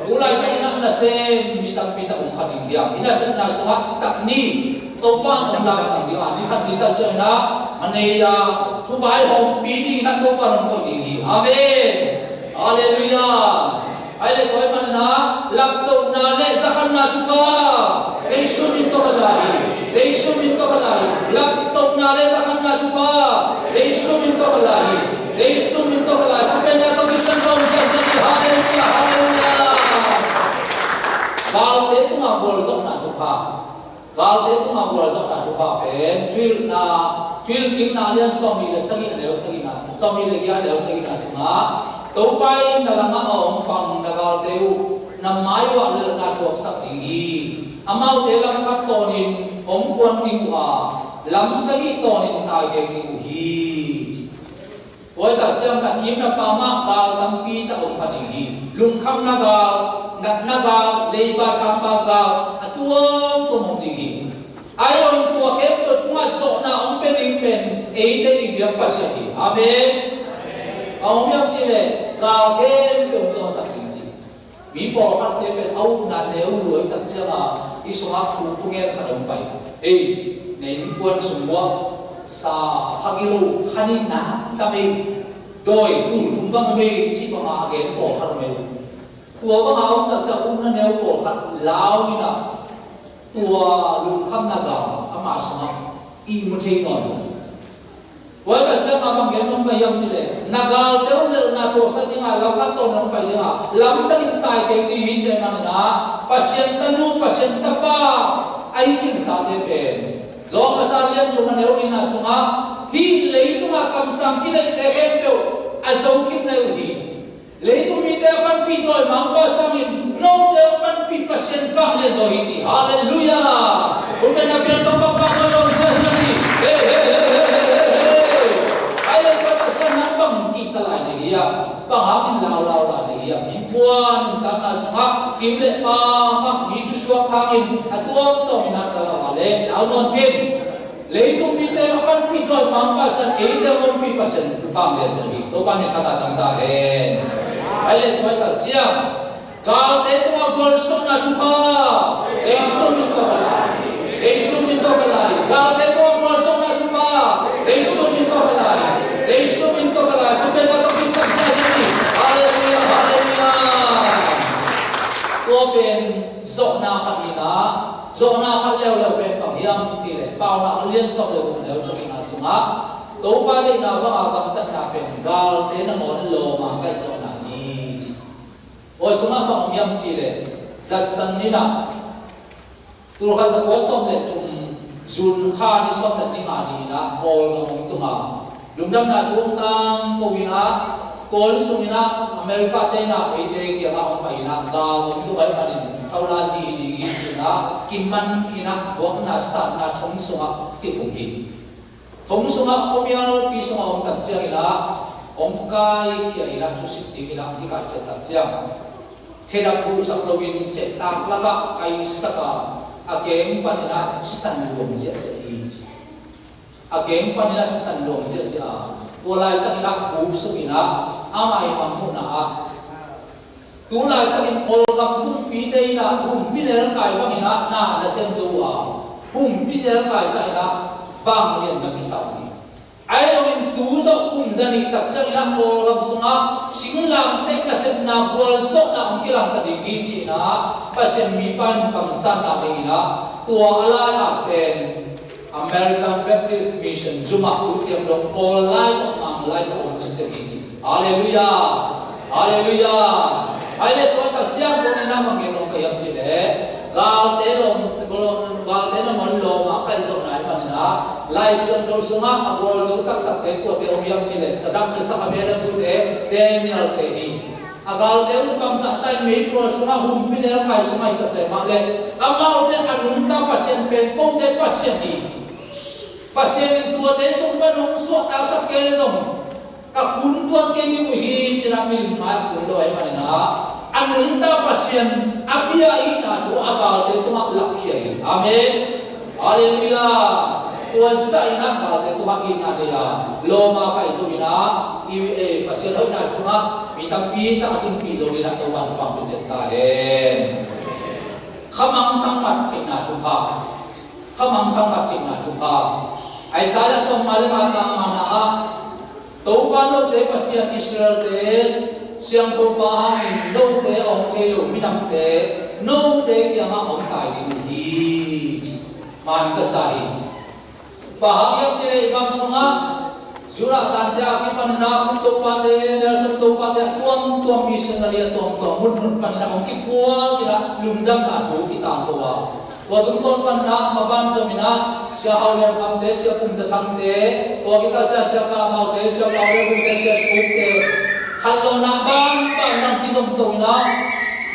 ulai pa ina na sem mi tam pi ta ong khan diam ina sem na suha chitak ni to pan ong lam sak dia ni khan ni ta che na aneya thu vai hom pi di na to pa nong ko ding hi amen hallelujah ai le koi man na lap to na le zakhan na chu pa Jesu min to balai Jesu min to balai lap to na le zakhan na chu pa Jesu min to balai Jesu min to balai ko pen na to ki san rom sa hallelujah hallelujah kal te tu ma bol zok na chu pa kal te tu ma bol zok na chu pa pen twil king na lian somi le sagi leo sagi na somi le kya leo sagi na singa to pai na langa ong pang na gal teu na mai wa le na thok sak ding hi amau te lam kap tonin ong kwan ding wa lam sagi tonin ta ge ding hi oi ta cham na kim na pa ma gal tam pi ta ong khan ding hi lung kham na gal ngat na gal le ba tham ba gal atuam to mong ding hi ai oi tua khem to ma so na ong pen ding pen e te ing dia pasati amen ông nhắm chỉ là gào khen dùng cho sạch kinh chỉ bí bò khăn để bên ông là nếu lưỡi tận chưa là đi số áp thu nghe khăn đồng bày ê nên quân sùng mua sa khăn ilu khăn ná kami rồi cùng chúng băng mê chỉ bằng mà ghé bò khăn mê tua băng ông tận chưa cũng là nếu bò khăn lao như nào tua lùng khăm là gạo ama sùng áp y một thế ngồi Wah tak cakap abang genom kayam cile. Nagal terus na trosan ingat lakukan tu orang pai dia. Lam saling tai ke di hijau mana? Pasien tanu, pasien tapa. Aikin sate pen. Zong pasalian cuma neurina sunga. Hi leitu makam sangkin teken tu. Asaukin na uhi. Leitu mite akan pidoi mangpa sangin. No te akan pi pasien fang le zohiji. Hallelujah. Bukan nabi yang topak bangun sesali. Bang kita lah ni ya, bang hakin lau ni ya, impuan tanah semua, kimle mak itu suap hakin, atuam tu minat kalau balik, lau non kim, leitung kita akan pidoi mampasan, kita mampi pasan, faham dia jadi, tu kami kata tentang balik tu kita siap, kalau itu apa sona juga, Yesus minta balai, Yesus minta balai, kalau itu apa sona juga, Yesus minta balai. Yesus minta balai, bukan kata kisah jadi. Haleluya, haleluya. Tua pen zona khalina, zona khaleu pen panghiam cile, pau nak lian sok leu leu sok ina sunga. Kau balik na bang abang tak na pen gal te na ngon lo ma kai zona ni. O sunga panghiam cile, zasan ni na. Tu khaz ko som le tum zun kha ni som le ni ma ni na pol ngom tu ma. Lumdam na chungtang kowina kol sumina Amerika tena ite kia na on paina ga ngom tu bai panin thaula ji ni gi china kimman ina wak na sta na thong sunga ki thong hi thong sunga khomial pi sunga om tak chiang ina om kai hi ina chusik ti ina ki ka khia tak chiang kheda pu sak lowin se tak laga ai saka ageng panina sisan rom sia hi ageng panina sisan dong sia walai tak ina busuk ina amai mampu na tulai tak in olgam bum pi te ina bum pi ner kai bang ina na sen zo bum pi ner kai sa ina vang yen na pisau ni ai lo in tu zo kum zani tak chang ina olgam sunga singlam tek ka set na bol so na ang kilam ka di gi chi ina pasien mi pan kam san na ina tua alai a pen American Baptist Mission Zuma utiam dong Paul lai tok mang lai tok sisehiji. Haleluya. Haleluya. Aile to tak chiang to ni namang nong kayam chile. Gal te no mon lo ma kai so nai panina. Lai sion do sunga agol zo tak tak te ko te omiam chile. Sadak ni sa kabela tu te Daniel te hi. Agal te pam sa tai me pro sunga hum pinel kai sunga ka se ma le. Amau te anum ta pasien pen pong te pasien hi. Pasien tua te sumba nong so ta sak kele zong ka kun tuan ke ni uhi china mil ma kun do ai manina anung ta pasien abia ina tu agal te tu mak lakhia amen haleluya tuan sa ina gal te tu mak ina dia lo ma kai zo ina i pasien ho na sunga mi tam pi ta atun pi zo ina to ban pam pe ta hen khamang chang mat china chu pha khamang chang mat china chu pha ai saya som malam atang mana a taupan lo te pasian Israel te siang tho pa hangin lo te ong che lo minam te no te kia ma ong tai di hi man ka sahi bahaya chere bang sunga sura tan ja ki panna kum to pa te ne sum to pa te tuam missionary tuam mun panna ong ki puwa kira lumdam na thu ki tam puwa Waktu ton panna maban zamina siapa yang kamde siapa pun terkamde waktu kita siapa mau de siapa mau pun de siapa ukte kalau nak ban nang kizom to ina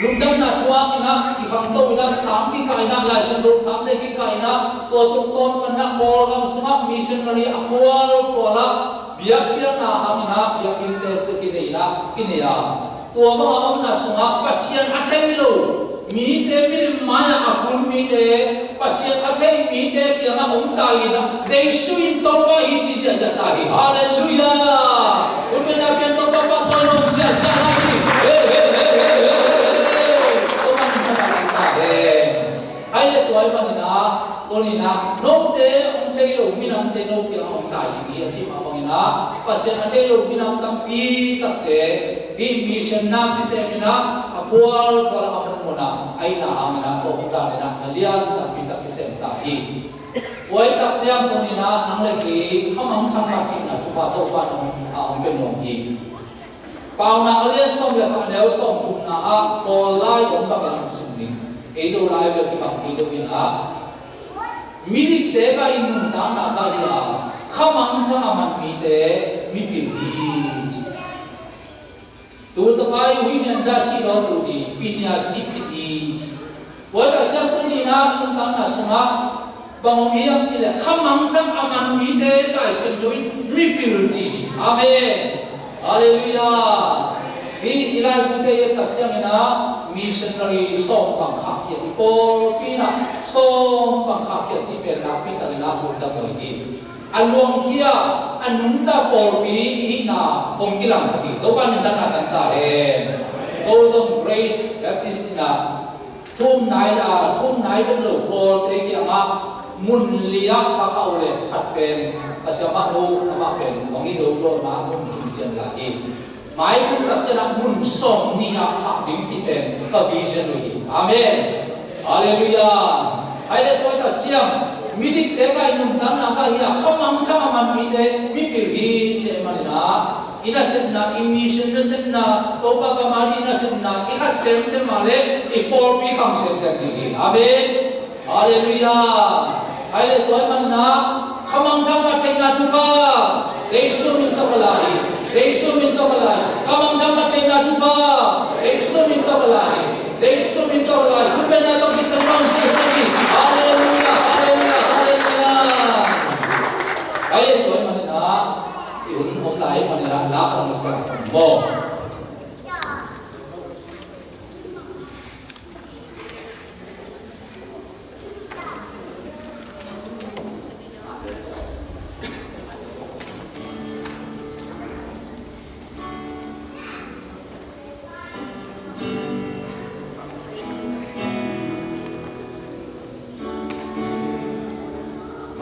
lumdam na chuang ina ki kham to ina sam ki ka ina la shan ru kham de ki ka ina waktu ton panna kol kam sunga missionary akwal pola biak na ham ina biak inte sekine ina kini ya tua mga om na sunga pasien atai lo mi te mil maya akun mi te pasien atai mi te kia ma om tai na Yesu in to ba hi chi sia ja ta hi haleluya upen na pian to ba to no sia sia lagi so man ni ta ta hai le toy ba ni na to ni na no te om chei lo mi nam te no kia om tai ni chi ma bang na pasien atai lo mi nam tam pi tak te bi mission na ki se mi na apual para amon muna ay na amina ko ka ni na lian tapi tak kisem tahi Boy tak siang tu ni na nang lagi kamang chang macam na cuba tu kan om penong hi. Pau na alian som le ka deu som tum na a polai dom ba lang sini. Itu lai le ki bang itu ina. Midik te ka inun ta na ka ya. Kamang chang aman mi te mi pin hi. Tu tu ai wi nen ja si do tu di pinya si pi. Boy tak siang tu ni na inun ta na sama bang hiam chỉ là khăm trong aman mi thế đại sinh cho mi piru chỉ amen hallelujah vì ilai bu te tak chang na missionary som bang kha hiat por pi na som bang kha hiat chi pen na pi ta na bun da moi hi aluang kia anun ta por pi hi na om kilang saki to ban ta na tan ta he Golden Grace Baptist na thum nai đất lửa por te kia ma mun liak pa khau le khat pen asama nu ama pen ongi ro ro ma mun chung chen la hi mai kun tak chana mun som ni a kha ding chi pen ka vision hi amen hallelujah ai le toi ta chiang mi dik te kai num tan na ka hi a khamang chang man mi te mi pir hi che man na ina sen na emission na sen na to pa ka mari ina sen na i khat sen ma le i por pi kham sen ni amen hallelujah ai le toy man na khamang jam ma chaina chupa Yesu min to kalai Yesu min to kalai khamang jam ma chaina chupa Yesu min to kalai Yesu min to kalai ku pe na to ki samang se hallelujah hallelujah hallelujah ai le toy man na i hun om lai man na la kham sa bo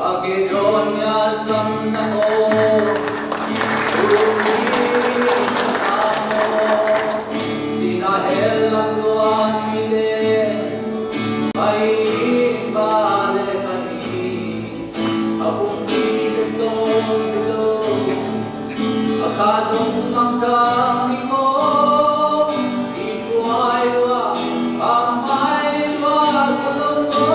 Makedonia samnao sinahela tuan mide ai vale kani apung di besong dilo akazong mangtang imo ituai wa amai wa salongo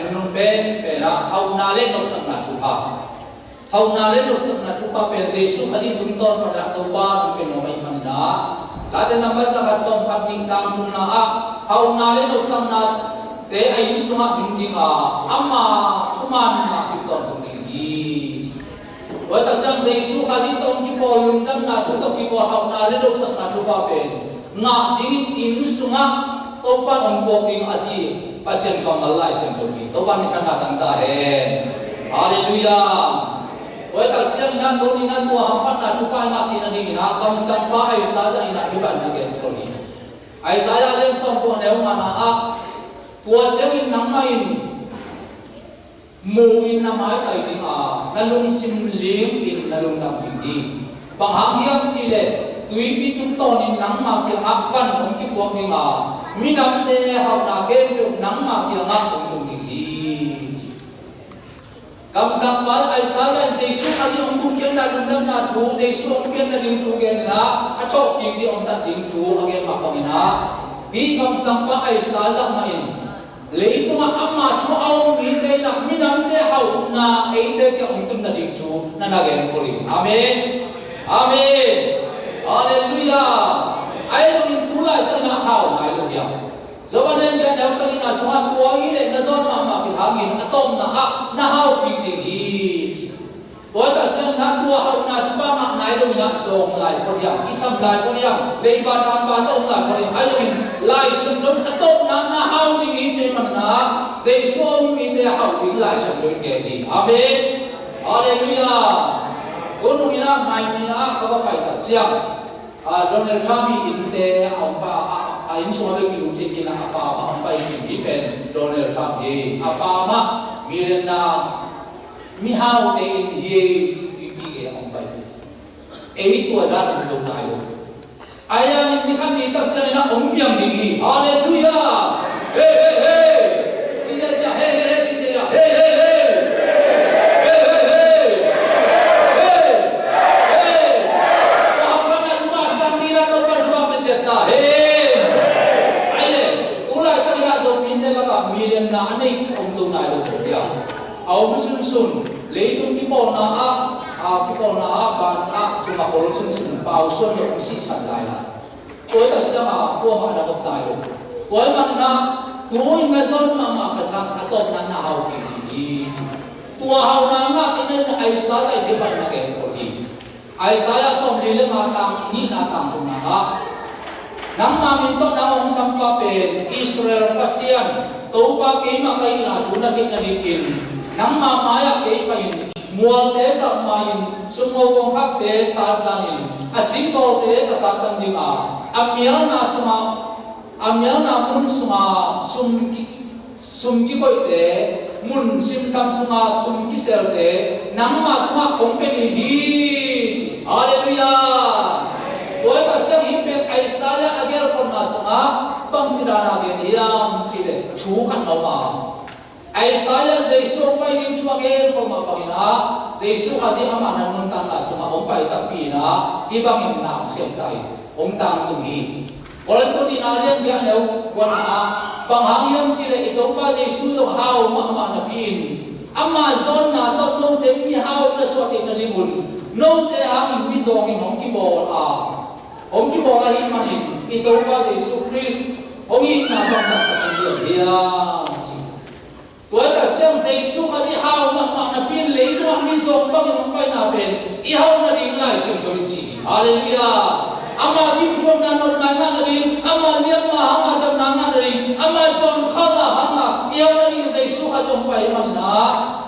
anh nung pen na hau na le nok sang na chupa hau na le nok sang na chupa pen Jesus aji tum ton pada to ba nung pen no mai man na la te number sa ka som kham ding kam chung na a hau na le nok sang na te ai sunga ding ding a amma thuman na pi ton tum ding hi wa ta chang Jesus aji tom ki pol lum dam na thu to ki po hau na le nok sang na chupa pen nga ding in sunga to pa ong po ding aji pasien kamal lai sen to ki to pa mi kan na tang ta he hallelujah oi tak chiang na do ni na tua hampat na chupa na chi na ni na kam sam pa ai sa ja ina bi ban na gen ko ni ai sa ya len som ko ne ma na a tua chiang in nang ma in mu in na mai tai ding a na lung sim ling in na lung nam ding di bang hang hiam chi le tui pi tum to ni nang ma ki ak van ong ki po ding a mi nam te hau na ke lu nang ma ki ngak ong ding di kam sang pal ai sa ya Jesus ali ong kum kian na lum dam na thu Jesus ong kian na ding thu gen na a chok king di ong ta ding thu age ma pang na bi kam sang pa ai sa za ma in le tu ma amma thu au mi te na mi nam te hau na ai te ke ong tum na ding thu na na gen ko ri amen amen hallelujah ai lo in tu lai ta na hau na ai lo ya Zabanan kan daw sa ina suhat ko ay le na zon ma ki hangin atom na na hau king ding hi ko ta chang na tua hau na chupa ma nai do na song lai ko ya isam lai ko ya le ba tham ba tom lai ko ya ai min lai sim don atom na hau ding hi che man na Jesus mi te hau ding lai sam do ke di amen hallelujah ko no ina mai ni a ka ba pai ta chiang Donald Trump inte apa in semua lagi lucu kena apa ini pen Donald Trump ye apa mak mirna mihau te in ye ipige apa itu ada dalam zona itu ayam ini kan kita cari nak ompiang tinggi haleluya hey hey hey cia hey hey cia hey hey hey million na anay ông dù này được bổ điểm ông sun sun lấy tung cái bồn na cái bồn na bàn dù mà khổ sun sun bao xuân được ông sĩ sản lại là tôi thật sự mà qua mà đã đọc tài được tôi mà na tôi nghe son mà khả năng atom na hào kỳ tua hào na chỉ nên ai sa lại thì bạn là cái cổ đi ai sa ya som đi lên mà tam ni na tam chung na nang mamin to na ông sampa pen Israel pasian Tupa kay makay na tuna si nalipin nang mamaya kay pain mual te sa main sumogong hak te sa sanin asingol te kasatang dinga amyal na mun suma sumki koy te mun simkam suma sumki sel te nang matuma kompeni hi hallelujah Boy ta chang hipet ai saya agar kon asma bang cidana gen yam cide chu khan no ma ai saya Jesus pai lim chu agen kon ma pangina Jesus haji amana nun tan asma om pai ta pina ti bang in na sem tai om tang tu hi orang tu di nalian dia neu wana bang hang yam cide itu pa Jesus so hau ma na pin Amazon na to no te mi hau na so te na limun no te hang mi zong in hong ki bol Ông ki bo la hi manin ito pa Jesus Christ ông hi na bang ta ta dia tôi ta chang Jesus aji hau ma na pin le to mi zong bang in pai na pen I hau na ding lai sim to chi hallelujah ama dim chom na non na ding ama liam ma ha dam na ding ama son khala hanga I hau na ding Jesus aji pai man na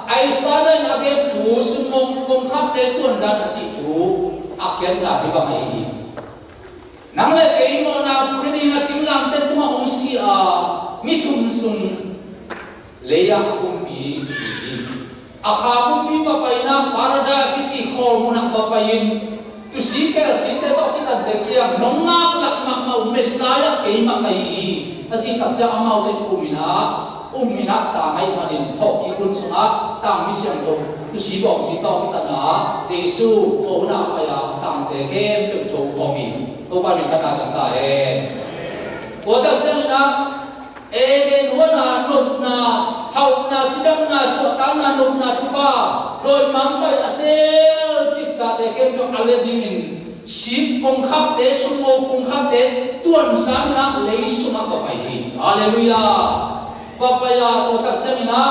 ai sa da na ke tu sum kong khap te tuan za ta chi tu akhian na di bang ai nang le kay mo na pwede na singlam te tuma ong si mi chum sun leya kumpi akha kumpi papaina parada kichi khol mo na papayin tu siker sinte to kita te kia nongak lak ma mau mesaya kay makai aji kapja amau te umina sa ngai manin tho ki kun sunga tang mi siang to tu si bok si to kita na Jesu ko na pa ya sang te kem tu tho ko mi tôi ba mình khăn tận tại, có đặc trưng là eden wana nopna hauna chidamna sotana nopna thupa doi mangpai asel chipta te kem to aledingin ship kongkhak te sumo kongkhak te tuan sana leisuma ko pai hi haleluya papaya to tak chamina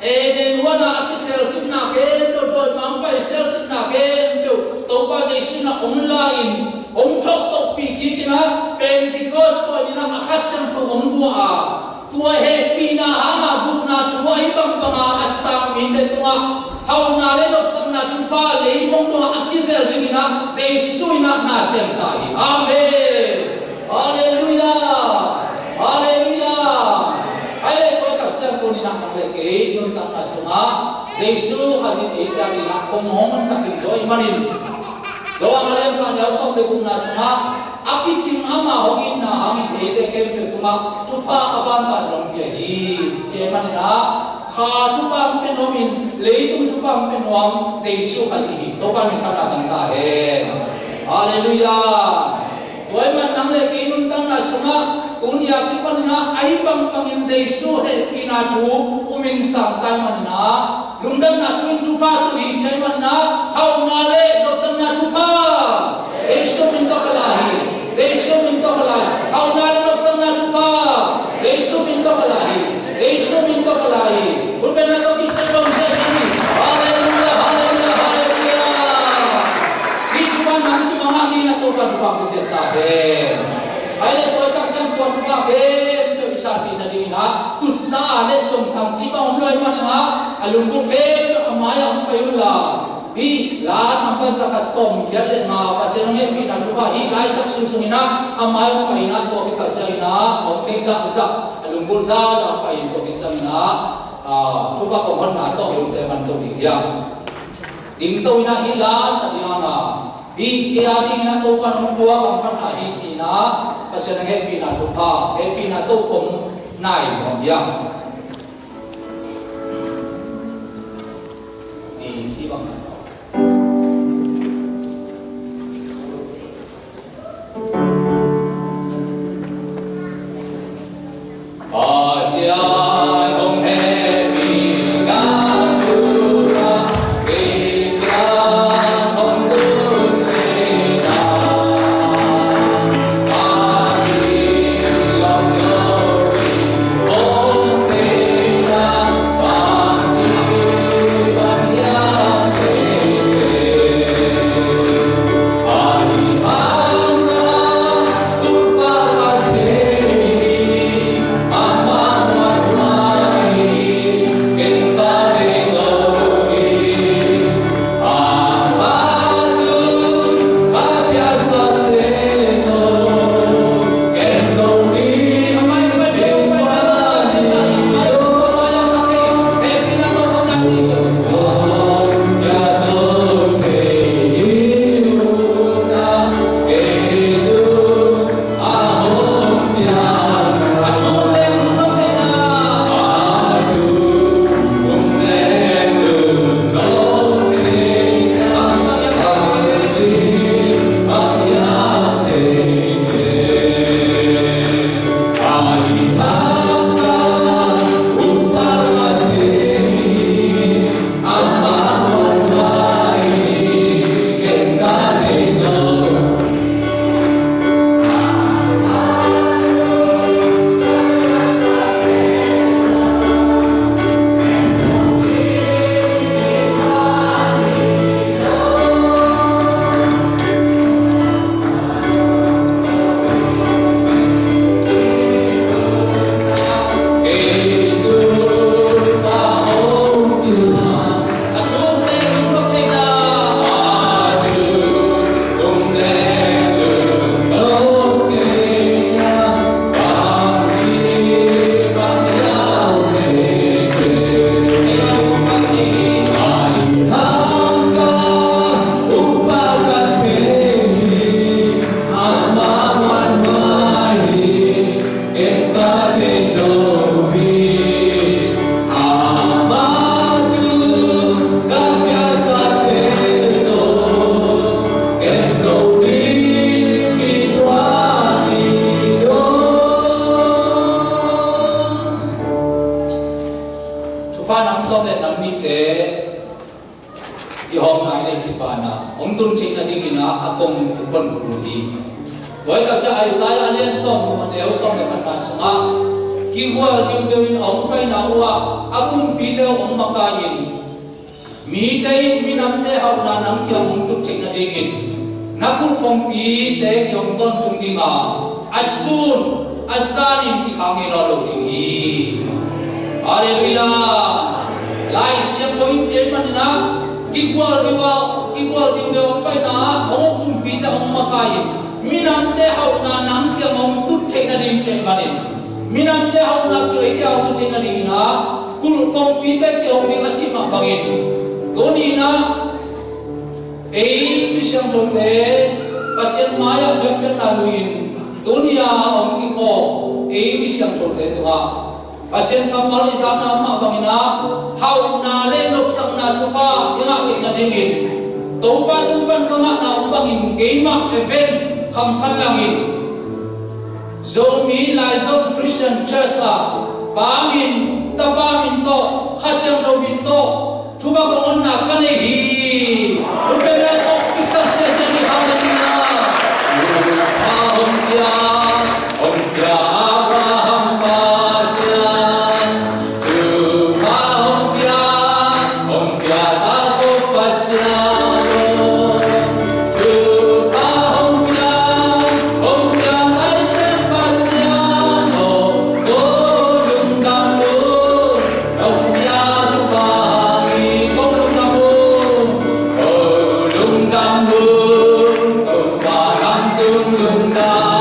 eden wana akisel chipna ke to doi mangpai sel chipna ke to pa jaisina online ông chọc tộc bị kia kia na Pentecost tôi đi na akhasam to ông bua tua he pina ama gupna chua hi bang bang asam mi te tua hau na le nok sam na chupa le mong do akizel ri na Jesus na sem tai amen hallelujah hallelujah ai le ko tak cha ko ni na mang le ke nun tak na sunga Jesus hazin ita ni na kom hong sakin joy manin so amalan ka niya so de kung nasuma akiting ama hogin na amin ete kempe kuma chupa aban ban dong pia hi jeman na kha chupa penomin leitung chupa penom jesu kali to kan min thata tang ta he hallelujah toy man nang le ke nun tang nasuma dunia ki pan na ai bang pangin jesu he pina chu umin sang tan man na lungdam na chuin chupa tu hi jeman na hau na le doksan na chupa Yesus minta kelahi Yesus minta kelahi hau na le doksan na chupa Yesus minta kelahi Yesus minta kelahi bukan na to kip sebelum sesini haleluya haleluya haleluya di chupa nanti mamani na to pa chupa kejeta he hai le to tak jam to chupa he bisa tidak dina tu sa le song sam chi ba om loi man na alungul he amaya am payulla hi la number za ka som khia le ma pasenong he pi na chupa hi lai sak su sungina amaya pai na to ki tarjaina om thei za za alungul za da pai to ki chamina chupa ko mon na to yum te man to ni ya ding to na hi la sa ya na hi ke adi na to pa nong tua om kan na hi chi na pasenong he pi na chupa he pi na to kom nai om ya di hi bang Asian om happy na chura kekyan om tun chena kami om glory om pena panji banyate pa nang som le nang mi te i hom nang le ki pa na ong tun chei na ding ina akong kon ru di wai ta cha Isaiah alian som an el som le kan na sunga ki wal ki de in ong pai na wa akung pi de ong makayin mi te mi nam te hau na nang ki ong tun chei na ding in na kung pong pi te yong ton tung dinga asun asanin ki khangi no lo ding hi hallelujah lai siam toin chen man na ki kwal di de ong pai na ong kun pi ta ong makai minam te hau na nang ke mong tut che na ding che manin minam te hau na ke ke hau tut che na ding na kul kong pi te ke ong ding chi ma bangin doni na ei mi siam to te pasien maya bek na luin dunia ong ki ko ei mi siam to te to pasien kamal isam na ma bangina hau na le lop sang na chupa yang che na dingin to pa tumpan ka ma na bangin game event kham khan langin zo mi lai zo Christian church la ba min ta ba min to khasiam ro min to thuba ko on na ka nei hi rupela to pizza se ni hallelujah om kya Abraham pasyan tuha om kya satu pasyan tuha om kya taisen pasyan ko lung damu om kya tuhangi ko lung damu ko parang lung damu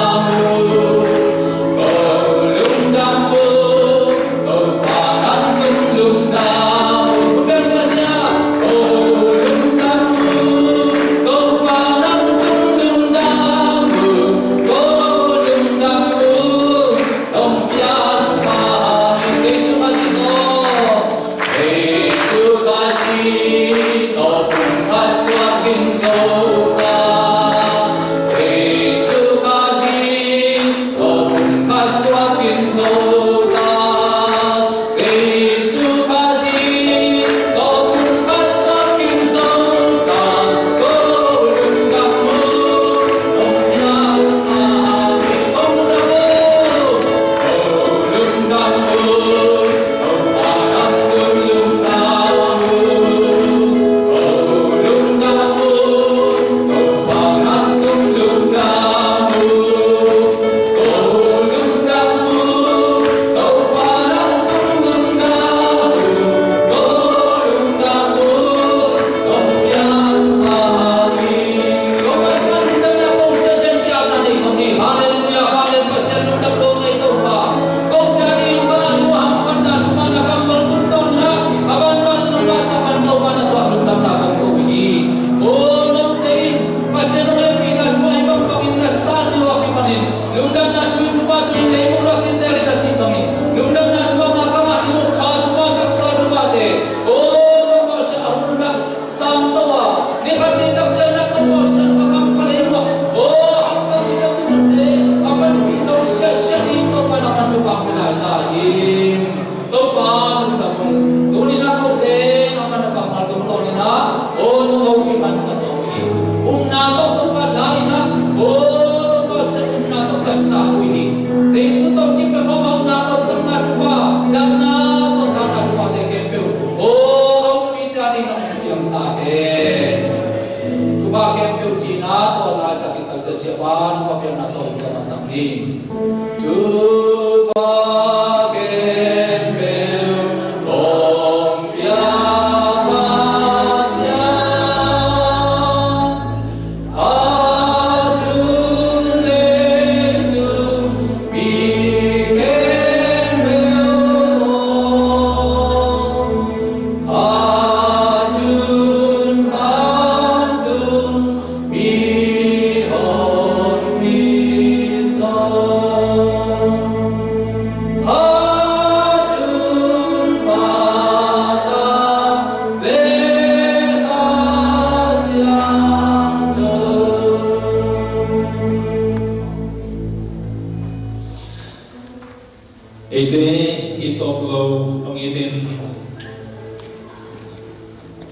Oh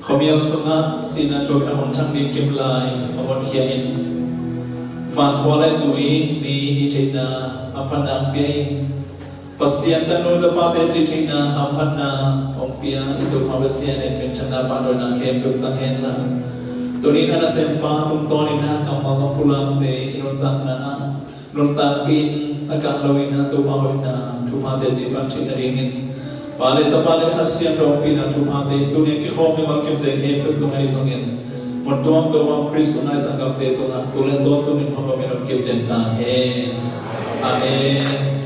Komiel sunga sina tok na montang di kimlai amon khiain fan khwalai tui mi hitina apana piain pasian tanu tapate chitina apana ompia itu pavasian en mentana padona khem tuk tahen na turin ana sempa tum tonina kamal pulang te inutan na nuntan pin agak lawina tu pawina tupate jipan chinaringin Pale tapale khasian rompina tupate dunia ki khome malkem te khem tuk tungai songin Montuam tuam Kristo nai sangkap te tunga tulen don tumin pangaminon kip denta he Amen